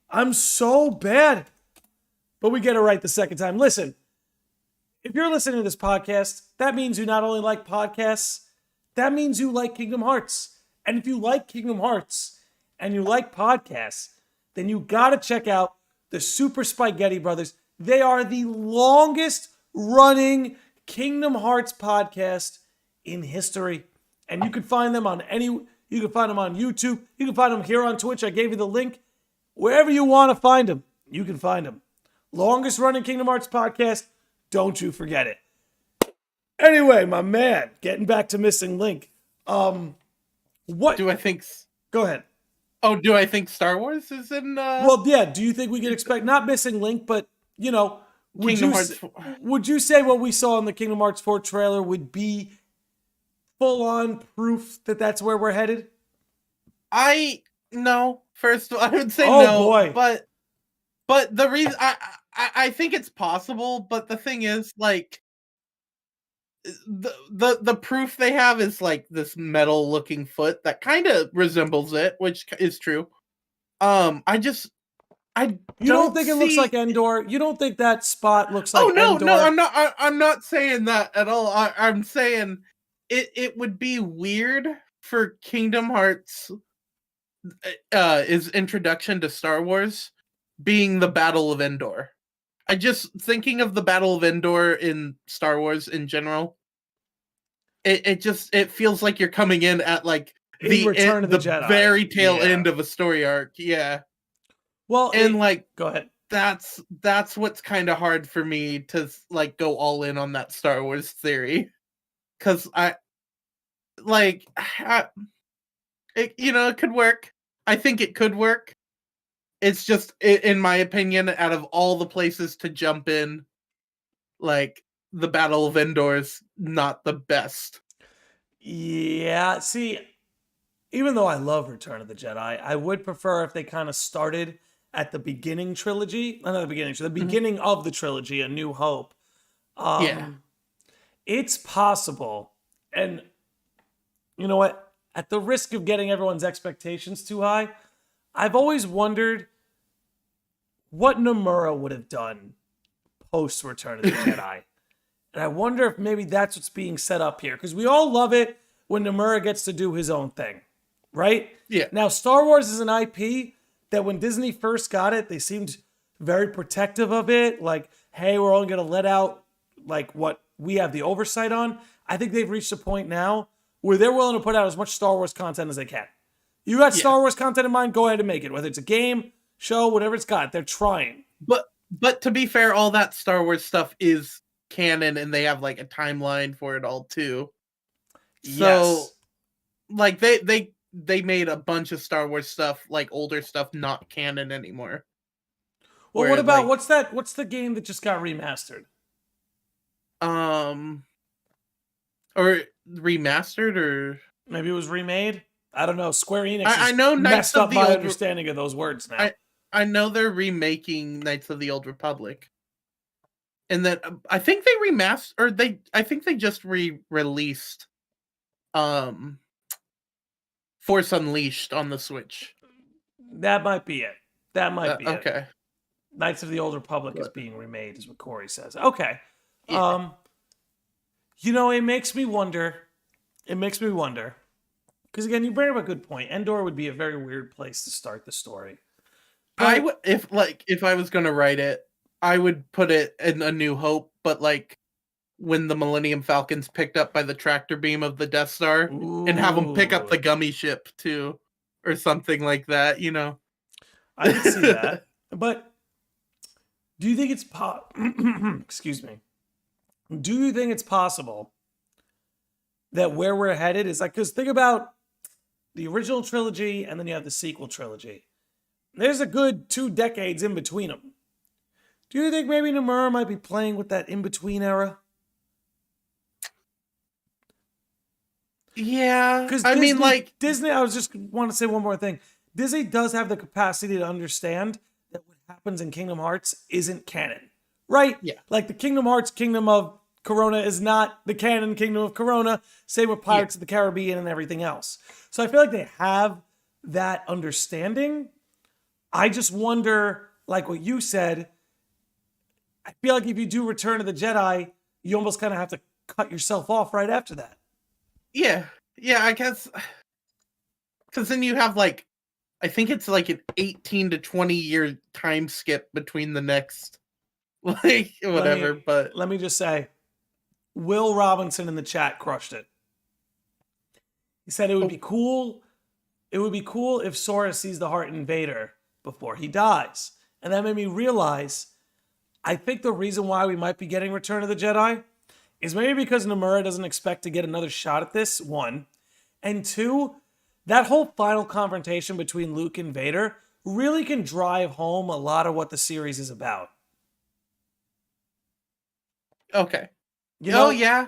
I'm so bad. But we get it right the second time. Listen, if you're listening to this podcast, that means you not only like podcasts, that means you like Kingdom Hearts. And if you like Kingdom Hearts and you like podcasts, then you gotta check out the Super Spaghetti Brothers. They are the longest running Kingdom Hearts podcast in history. And you can find them on you can find them on YouTube. You can find them here on Twitch. I gave you the link. Wherever you want to find them, you can find them. Longest running Kingdom Hearts podcast. Don't you forget it. Anyway, my man, getting back to Missing Link. What do I think? Go ahead. Oh, do I think Star Wars is in? Well, yeah. Do you think we can expect not Missing Link, but you know, would you say what we saw in the Kingdom Hearts 4 trailer would be full-on proof that that's where we're headed? No. First, I would say no. Oh boy. But the reason I think it's possible, but the thing is, like, the proof they have is like this metal looking foot that kind of resembles it, which is true. You don't think it looks like Endor? You don't think that spot looks like Endor? No, I'm not saying that at all. I'm saying it would be weird for Kingdom Hearts is introduction to Star Wars being the Battle of Endor. I just thinking of the Battle of Endor in Star Wars in general. It feels like you're coming in at like the Return of the Jedi. Very tail end of a story arc. Yeah. Well, and like, go ahead. That's what's kind of hard for me to like go all in on that Star Wars theory, because it could work. I think it could work. It's just, in my opinion, out of all the places to jump in, like, the Battle of Endor is not the best. Yeah, see, even though I love Return of the Jedi, I would prefer if they kind of started at the beginning trilogy. Not the beginning, the beginning of the trilogy, A New Hope. Yeah. It's possible. And you know what? At the risk of getting everyone's expectations too high, I've always wondered what Nomura would have done post Return of the Jedi. And I wonder if maybe that's what's being set up here. Because we all love it when Nomura gets to do his own thing, right? Yeah. Now, Star Wars is an IP that when Disney first got it, they seemed very protective of it. Like, hey, we're only going to let out like what we have the oversight on. I think they've reached a point now where they're willing to put out as much Star Wars content as they can. You got Star Wars content in mind, go ahead and make it. Whether it's a game, show, whatever it's got, they're trying. But to be fair, all that Star Wars stuff is canon, and they have like a timeline for it all too. So, like they made a bunch of Star Wars stuff, like older stuff, not canon anymore. Well, what about what's the game that just got remastered? Or remastered, or maybe it was remade. I don't know. Square Enix I know messed up my understanding of those words now. I know they're remaking Knights of the Old Republic, and that I think they remastered, or I think they just re-released Force Unleashed on the Switch. That might be it. That might be it. Okay. Knights of the Old Republic is being remade, is what Corey says. Okay. Yeah. It makes me wonder. Because again, you bring up a good point. Endor would be a very weird place to start the story. I would if I was gonna write it, I would put it in A New Hope, but like when the Millennium Falcon's picked up by the tractor beam of the Death Star, and have them pick up the gummy ship too, or something like that. I can see that. But do you think it's excuse me? Do you think it's possible that where we're headed is like, because think about the original trilogy and then you have the sequel trilogy. There's a good 2 decades in between them. Do you think maybe Nomura might be playing with that in-between era? Yeah, Because Disney, I was just want to say one more thing. Disney does have the capacity to understand that what happens in Kingdom Hearts isn't canon, right? Yeah. Like the Kingdom Hearts Kingdom of Corona is not the canon Kingdom of Corona. Same with Pirates of the Caribbean and everything else. So I feel like they have that understanding. I just wonder, like what you said, I feel like if you do Return of the Jedi, you almost kind of have to cut yourself off right after that. Yeah, I guess, because then you have like, I think it's like an 18 to 20 year time skip between the next, like whatever. But let me just say, Will Robinson in the chat crushed it. He said it would be cool. It would be cool if Sora sees the heart in Vader before he dies, and that made me realize. I think the reason why we might be getting Return of the Jedi is maybe because Nomura doesn't expect to get another shot at this, 1. And 2, that whole final confrontation between Luke and Vader really can drive home a lot of what the series is about. okay. Yeah.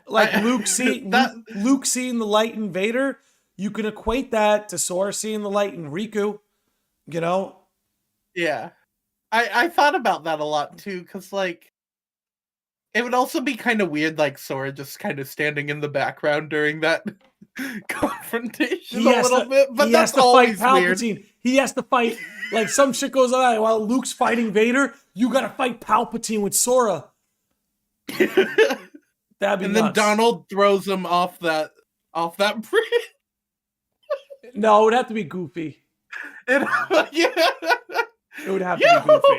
Like Luke seeing the light in Vader, you can equate that to Sora seeing the light in Riku, Yeah. I thought about that a lot too, because like it would also be kind of weird, like Sora just kind of standing in the background during that confrontation a little bit. But that's always weird. He has to fight, like some shit goes on while Luke's fighting Vader. You gotta fight Palpatine with Sora. That'd be and nuts. Then Donald throws him off that bridge. No, it would have to be Goofy. Yeah. It would have to be Goofy.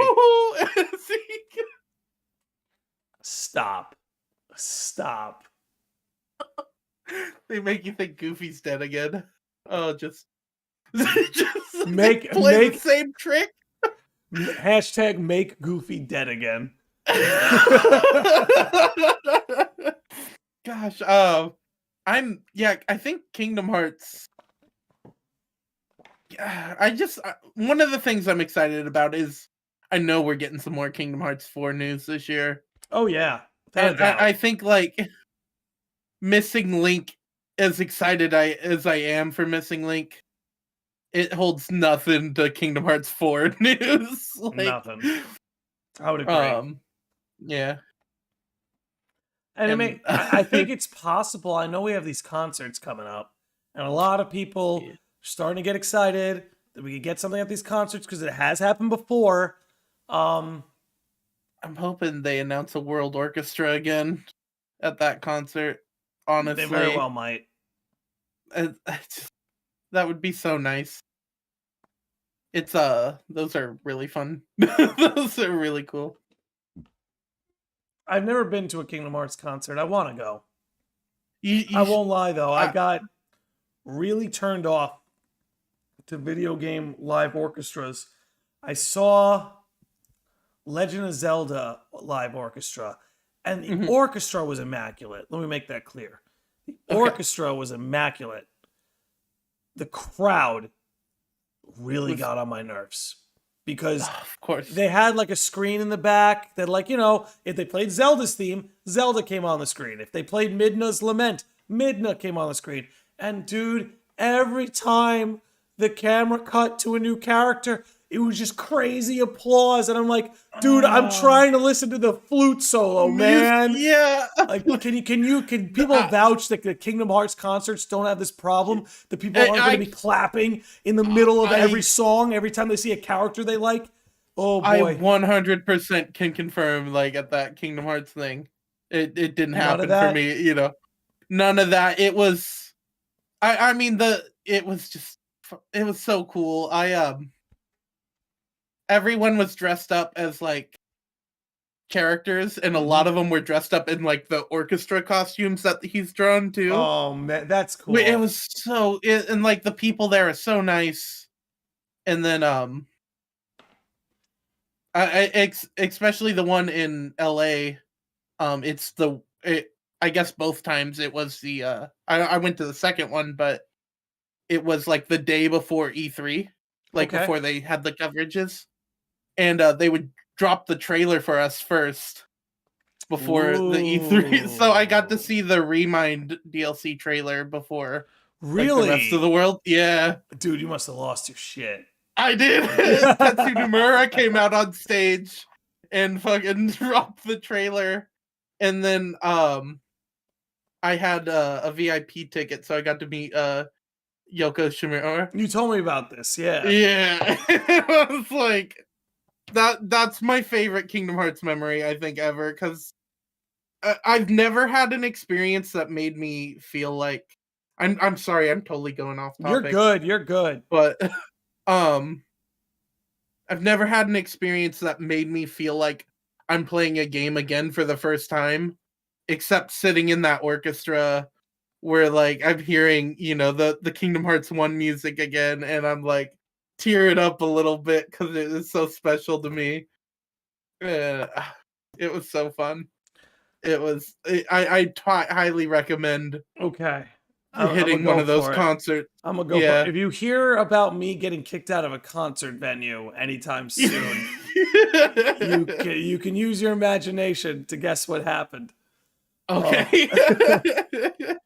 Stop. They make you think Goofy's dead again. Oh, just make the same trick. Hashtag make Goofy dead again. Gosh, I think Kingdom Hearts. One of the things I'm excited about is I know we're getting some more Kingdom Hearts 4 news this year. Oh yeah, and I think like Missing Link, as excited as I am for Missing Link, it holds nothing to Kingdom Hearts 4 news. Nothing. I would agree. Yeah. And I mean, I think it's possible. I know we have these concerts coming up, and a lot of people are starting to get excited that we could get something at these concerts because it has happened before. I'm hoping they announce a world orchestra again at that concert. Honestly, they very well might. That would be so nice. It's those are really fun. Those are really cool. I've never been to a Kingdom Hearts concert. I want to go. I won't lie though. I got really turned off to video game live orchestras. I saw Legend of Zelda live orchestra, and the orchestra was immaculate. Let me make that clear. The orchestra was immaculate. The crowd really got on my nerves because of course they had like a screen in the back that, like, if they played Zelda's theme, Zelda came on the screen. If they played Midna's Lament, Midna came on the screen. And dude, every time the camera cut to a new character, it was just crazy applause. And I'm like, dude, I'm trying to listen to the flute solo, man. Yeah. Like, can people vouch that the Kingdom Hearts concerts don't have this problem? That people aren't going to be clapping in the middle of every song every time they see a character they like? Oh I boy. 100% can confirm, like, at that Kingdom Hearts thing, it didn't None of happen for that? me, you know? None of that. It was I mean, it was just it was so cool. Everyone was dressed up as, like, characters, and a lot Mhm. of them were dressed up in, like, the orchestra costumes that he's drawn too. Oh man, that's It cool. was and, like, the people there are so nice, and then, especially the one in LA. It's I guess both times it was I went to the second one, but it was like the day before E3, like Okay. before they had the coverages, and they would drop the trailer for us first before the E3. So I got to Ooh. see the Remind DLC trailer before like the rest of Really? the world. Yeah, Dude, you must have lost your shit. I did. Tetsu Nomura came out on stage and fucking dropped the trailer, and then I had a VIP ticket, so I got to meet Yoko Shimura. You told me about this, yeah. Yeah, I was like, that's my favorite Kingdom Hearts memory I think ever, because I've never had an experience that made me feel like I'm sorry, I'm totally going off You're topic, good. You're good. but um I've never had an experience that made me feel like I'm playing a game again for the first time, except sitting in that orchestra where like I'm hearing, the Kingdom Hearts 1 music again, and I'm like tearing up a little bit because it is so special to me. Uh, it was so fun. I highly recommend Okay. I'm gonna hitting one go of those for it. concerts. I'm gonna go for it. Yeah. If you hear about me getting kicked out of a concert venue anytime soon, you can use your imagination to guess what happened. Okay. Oh.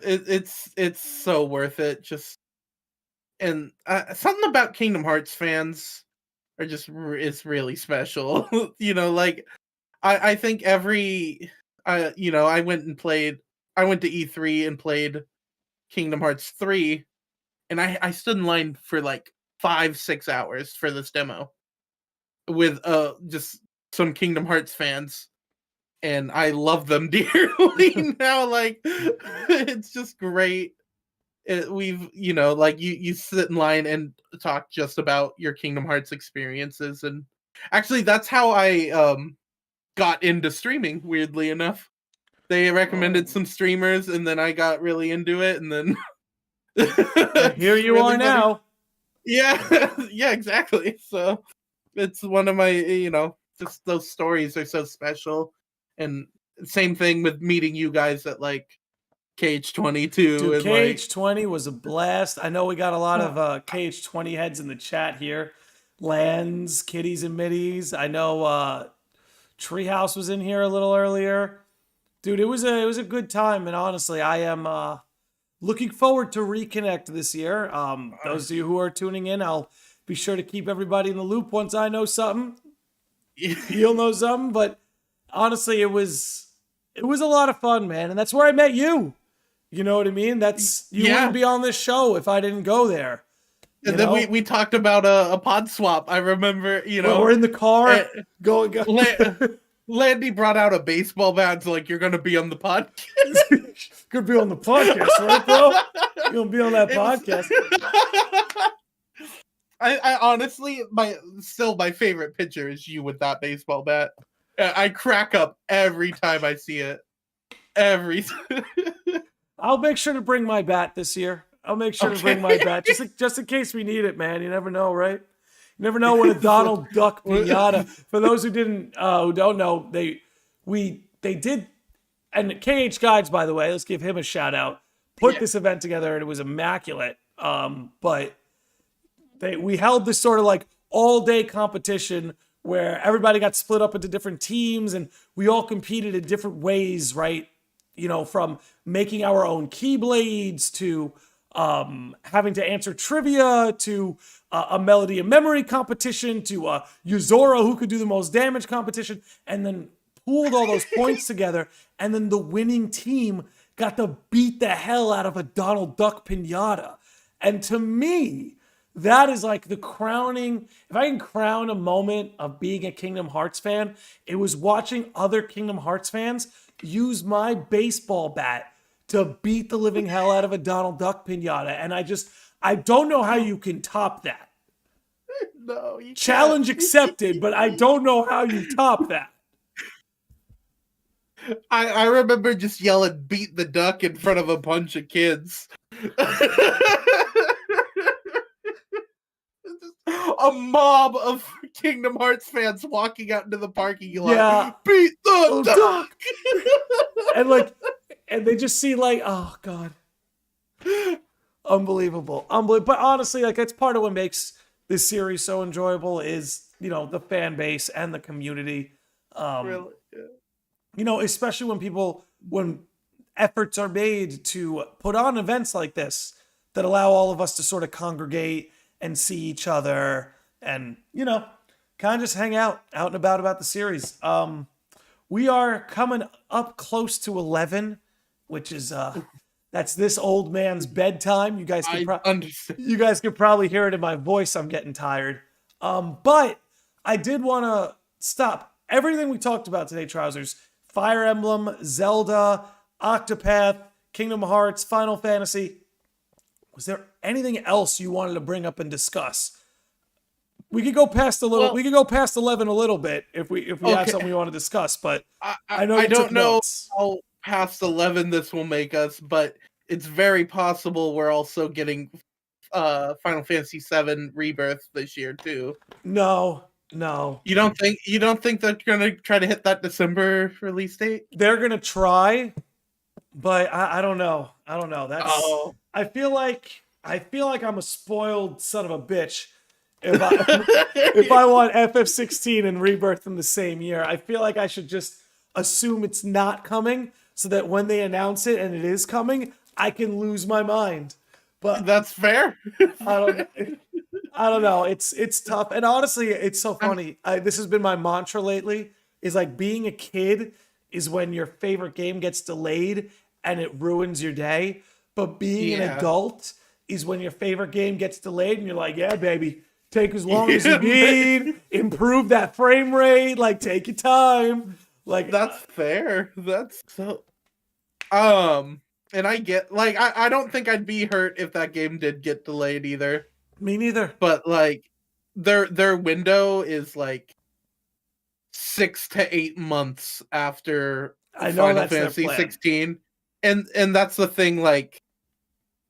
It's so worth it. Just and something about Kingdom Hearts fans are just is really special. Like I think I went to E3 and played Kingdom Hearts 3, and I stood in line for like 5-6 hours for this demo with just some Kingdom Hearts fans, and I love them dearly now. Like it's just great. We've like you sit in line and talk just about your Kingdom Hearts experiences, and actually that's how I got into streaming, weirdly enough. They recommended Oh. some streamers, and then I got really into it, and then And here it's you really are funny. now. Yeah, yeah, exactly. So it's one of my, just those stories are so special. And same thing with meeting you guys at like KH22 Dude, and like KH20 was a blast. I know we got a lot of KH20 heads in the chat here. Lands, Kitties, and Middies. I know Treehouse was in here a little earlier. Dude, it was a good time, and honestly, I am looking forward to reconnect this year. Those of you who are tuning in, I'll be sure to keep everybody in the loop once I know something. You'll know something, but honestly, it was a lot of fun, man, and that's where I met you. You know what I mean? You wouldn't be on this show if I didn't go there. And then we talked about a pod swap. I remember, We're in the car going. Landy brought out a baseball bat, so like, you're gonna be on the podcast. Could be on the podcast, right, bro? You're gonna be on that podcast. I honestly, my favorite picture is you with that baseball bat. I crack up every time I see it. Every time. I'll make sure to bring my bat this year. I'll make sure to bring my bat just in case we need it, man. You never know, right? You never know when a Donald Duck pinata. For those who don't know, they did, and KH Guides, by the way, let's give him a shout out. Put this event together, and it was immaculate. But we held this sort of like all day competition where everybody got split up into different teams, and we all competed in different ways, right? From making our own keyblades to having to answer trivia to a melody and memory competition to Yuzora who could do the most damage competition, and then pooled all those points together, and then the winning team got to beat the hell out of a Donald Duck pinata. And to me, that is like the crowning. If I can crown a moment of being a Kingdom Hearts fan, it was watching other Kingdom Hearts fans use my baseball bat to beat the living hell out of a Donald Duck pinata. And I don't know how you can top that. No, you Challenge can't. accepted, but I don't know how you top that. I remember just yelling "beat the duck" in front of a bunch of kids. A mob of Kingdom Hearts fans walking out into the parking lot. Yeah. Beat the duck! and they just see like, oh God. Unbelievable. But honestly, like that's part of what makes this series so enjoyable is, the fan base and the community. Really? Yeah. Especially when efforts are made to put on events like this that allow all of us to sort of congregate and see each other and, kind of just hang out and about the series. We are coming up close to 11, which is, that's this old man's bedtime. You guys can probably hear it in my voice. I'm getting tired. But I did want to stop everything we talked about today, Trousers. Fire Emblem, Zelda, Octopath, Kingdom Hearts, Final Fantasy. Was there anything else you wanted to bring up and discuss? We could go past we could go past 11 a little bit if we have something we want to discuss, but I don't know how past 11 this will make us, but it's very possible we're also getting Final Fantasy VII Rebirth this year too. No. You don't think they're gonna try to hit that December release date? They're gonna try, but I don't know. That's I feel like I'm a spoiled son of a bitch if I want FF16 and Rebirth in the same year. I feel like I should just assume it's not coming so that when they announce it and it is coming, I can lose my mind. But that's fair. I don't know. It's tough. And honestly, it's so funny. This has been my mantra lately is like being a kid is when your favorite game gets delayed and it ruins your day. But being an adult is when your favorite game gets delayed and you're like, yeah, baby, take as long as you need, improve that frame rate, like take your time. Like that's fair. That's so and I get like I don't think I'd be hurt if that game did get delayed either. Me neither. But like their window is like 6 to 8 months after Final Fantasy 16. And that's the thing, like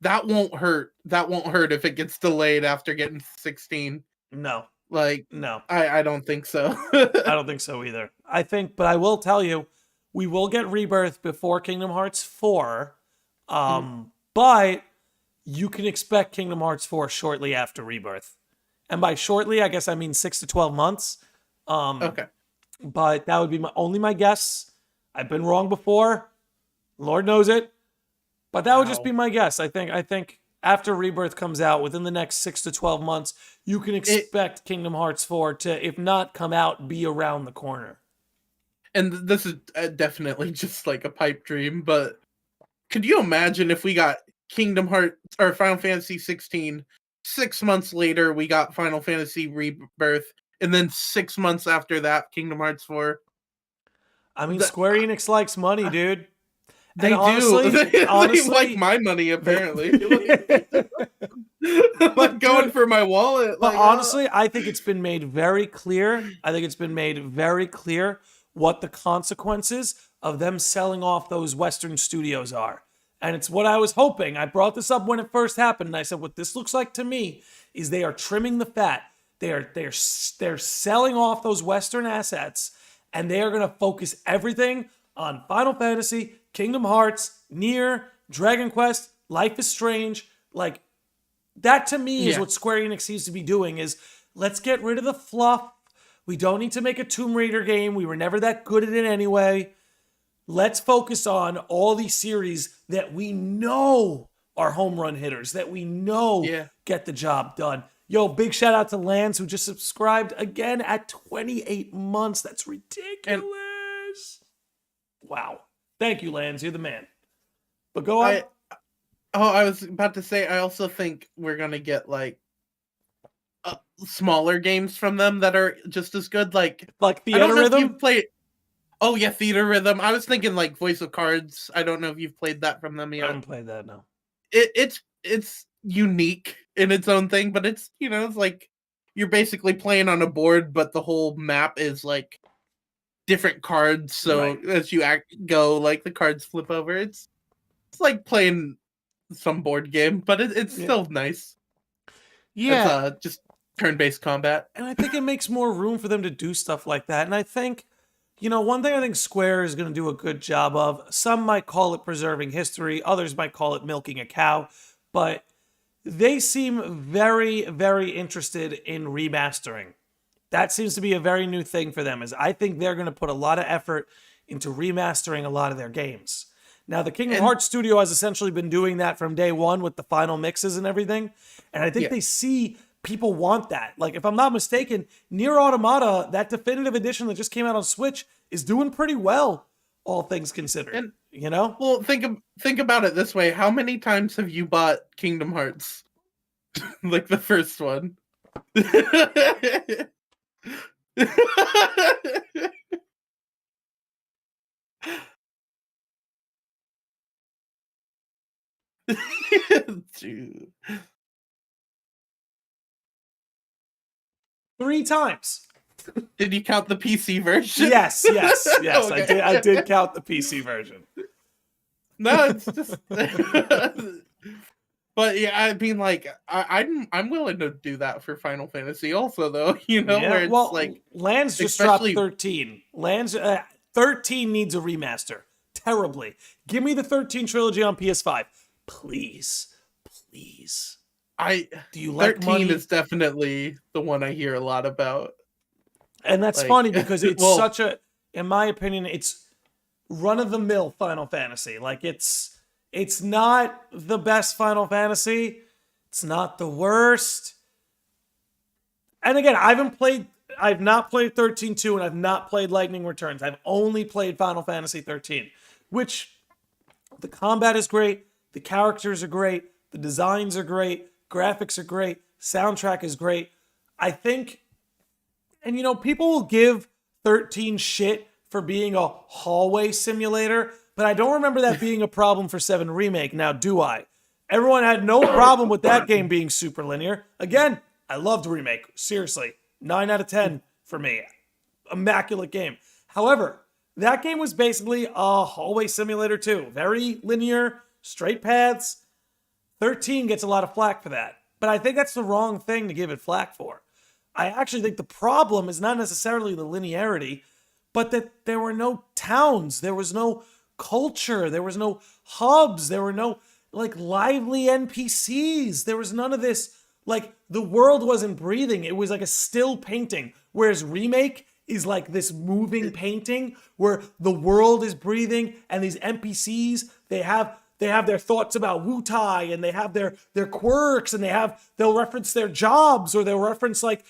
that won't hurt. That won't hurt if it gets delayed after getting 16. No. Like no. I don't think so. I don't think so either. But I will tell you, we will get Rebirth before Kingdom Hearts 4. But you can expect Kingdom Hearts 4 shortly after Rebirth. And by shortly, I guess I mean 6 to 12 months. Okay. But that would be my guess. I've been wrong before. Lord knows it. But that would just be my guess. I think after Rebirth comes out, within the next 6 to 12 months, you can expect Kingdom Hearts 4 to, if not come out, be around the corner. And this is definitely just like a pipe dream, but could you imagine if we got Kingdom Hearts or Final Fantasy 16, 6 months later we got Final Fantasy Rebirth, and then 6 months after that, Kingdom Hearts 4? I mean, Square Enix likes money, dude. They do. They like my money, apparently. But going for my wallet. But honestly, I think it's been made very clear. What the consequences of them selling off those Western studios are. And it's what I was hoping. I brought this up when it first happened, and I said, what this looks like to me is they are trimming the fat. They're selling off those Western assets, and they are going to focus everything on Final Fantasy, Kingdom Hearts, Nier, Dragon Quest, Life is Strange. Like, that to me is what Square Enix seems to be doing is, let's get rid of the fluff. We don't need to make a Tomb Raider game. We were never that good at it anyway. Let's focus on all these series that we know are home run hitters, that we know get the job done. Yo, big shout out to Lance, who just subscribed again at 28 months. That's ridiculous. Wow. Thank you, Lance. You're the man. But go on. I was about to say, I also think we're going to get like smaller games from them that are just as good. Like Theater I don't know Rhythm? if you've played. Oh yeah, Theater Rhythm. I was thinking like Voice of Cards. I don't know if you've played that from them I yet. haven't played that, no. It's unique in its own thing, but it's it's like you're basically playing on a board, but the whole map is like different cards. So Right. as you go, like the cards flip over. It's like playing some board game, but it's Yeah. still nice. Yeah. It's just turn-based combat. And I think it makes more room for them to do stuff like that. And I think, one thing I think Square is going to do a good job of, some might call it preserving history, others might call it milking a cow, but they seem very, very interested in remastering. That seems to be a very new thing for them, is I think they're going to put a lot of effort into remastering a lot of their games. Now, the Kingdom Hearts studio has essentially been doing that from day one with the final mixes and everything. And I think they see people want that. Like, if I'm not mistaken, Nier Automata, that definitive edition that just came out on Switch, is doing pretty well, all things considered. Well, think about it this way. How many times have you bought Kingdom Hearts? Like the first one. Dude. 3 times. Did you count the PC version? Yes. Okay. I did count the PC version. No, it's just. But yeah, I mean, like, I'm willing to do that for Final Fantasy, also, though. Where it's like Lands just dropped 13. Lands 13 needs a remaster terribly. Give me the 13 trilogy on PS5, please. Do you like 13 money? is definitely the one I hear a lot about. And that's funny because it's such a, in my opinion, it's run-of-the-mill Final Fantasy. Like, it's not the best Final Fantasy. It's not the worst. And again, I've not played 13-2, and I've not played Lightning Returns. I've only played Final Fantasy 13, which the combat is great, the characters are great, the designs are great, graphics are great, soundtrack is great. I think, and people will give 13 shit for being a hallway simulator, but I don't remember that being a problem for 7 Remake. Now, do I? Everyone had no problem with that game being super linear. Again, I loved Remake. Seriously. 9 out of 10 for me. Immaculate game. However, that game was basically a hallway simulator too. Very linear, straight paths. 13 gets a lot of flack for that. But I think that's the wrong thing to give it flack for. I actually think the problem is not necessarily the linearity, but that there were no towns, there was no culture, there was no hubs, there were no lively NPCs, there was none of this. The world wasn't breathing. It was like a still painting, whereas Remake is like this moving painting where the world is breathing and these NPCs, they have their thoughts about Wutai, and they have their quirks, and they'll reference their jobs, or they'll reference like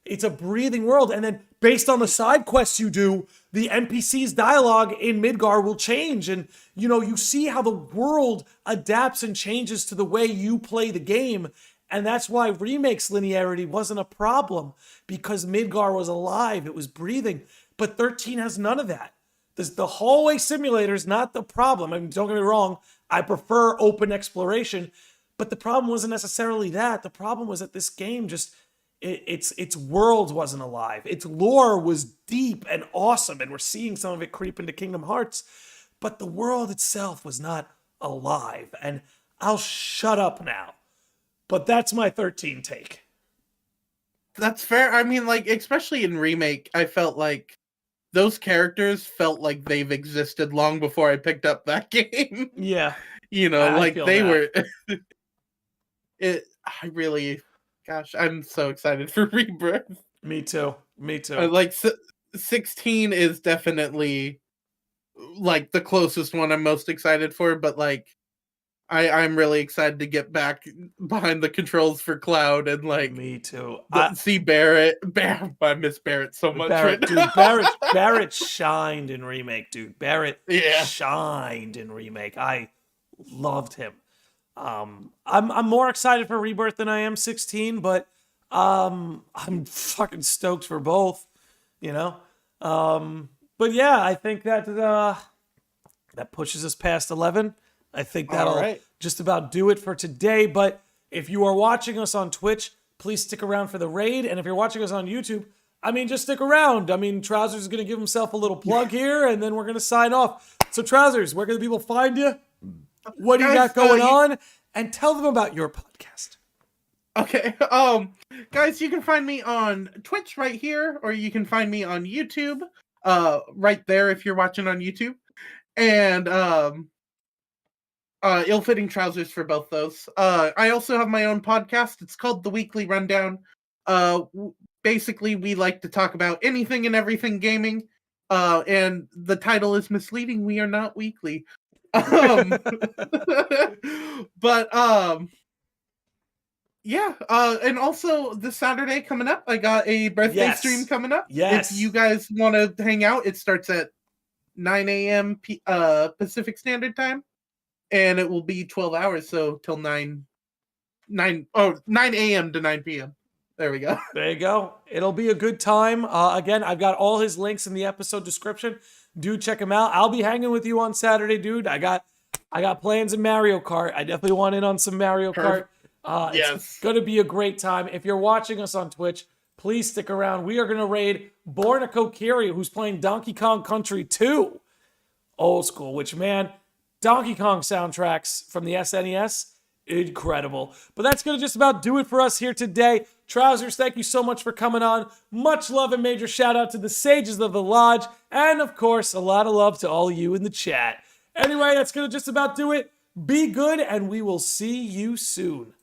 it's a breathing world. And then based on the side quests you do, the NPC's dialogue in Midgar will change. And, you see how the world adapts and changes to the way you play the game. And that's why Remake's linearity wasn't a problem, because Midgar was alive. It was breathing. But 13 has none of that. The hallway simulator is not the problem. I mean, don't get me wrong. I prefer open exploration. But the problem wasn't necessarily that. The problem was that this game just... Its world wasn't alive. Its lore was deep and awesome, and we're seeing some of it creep into Kingdom Hearts, but the world itself was not alive. And I'll shut up now. But that's my 13 take. That's fair. I mean, especially in Remake, I felt like those characters felt like they've existed long before I picked up that game. Yeah. They were... I really... Gosh, I'm so excited for Rebirth. Me too. 16 is definitely the closest one I'm most excited for, but I'm really excited to get back behind the controls for Cloud and me too. See Barrett. I miss Barrett so much. Barrett shined in Remake, dude. Barrett shined in Remake. I loved him. I'm more excited for Rebirth than I am 16, but I'm fucking stoked for both, you know. But yeah, I think that that pushes us past 11. I think that'll just about do it for today. But if you are watching us on Twitch, please stick around for the raid. And if you're watching us on YouTube, I mean, just stick around. I mean, Trousers is going to give himself a little plug here, and then we're going to sign off. So, Trousers, where can the people find you? What do you got going on? And tell them about your podcast. Okay. Guys, you can find me on Twitch right here, or you can find me on YouTube, right there if you're watching on YouTube. And ill-fitting trousers for both those. I also have my own podcast. It's called The Weekly Rundown. Basically, we like to talk about anything and everything gaming. And the title is misleading. We are not weekly. But yeah. And also this Saturday coming up, I got a birthday stream coming up. Yes. If you guys want to hang out, it starts at 9 a.m. Pacific Standard Time. And it will be 12 hours, so till 9 a.m. to 9 p.m. There we go. There you go. It'll be a good time. Again, I've got all his links in the episode description. Do check him out. I'll be hanging with you on Saturday, dude. I got plans in Mario Kart. I definitely want in on some Mario Kart. It's going to be a great time. If you're watching us on Twitch, please stick around. We are going to raid Borna Kokiri, who's playing Donkey Kong Country 2. Old school, which, man, Donkey Kong soundtracks from the SNES, incredible. But that's going to just about do it for us here today. Trousers, thank you so much for coming on. Much love and major shout out to the Sages of the Lodge. And, of course, a lot of love to all of you in the chat. Anyway, that's going to just about do it. Be good, and we will see you soon.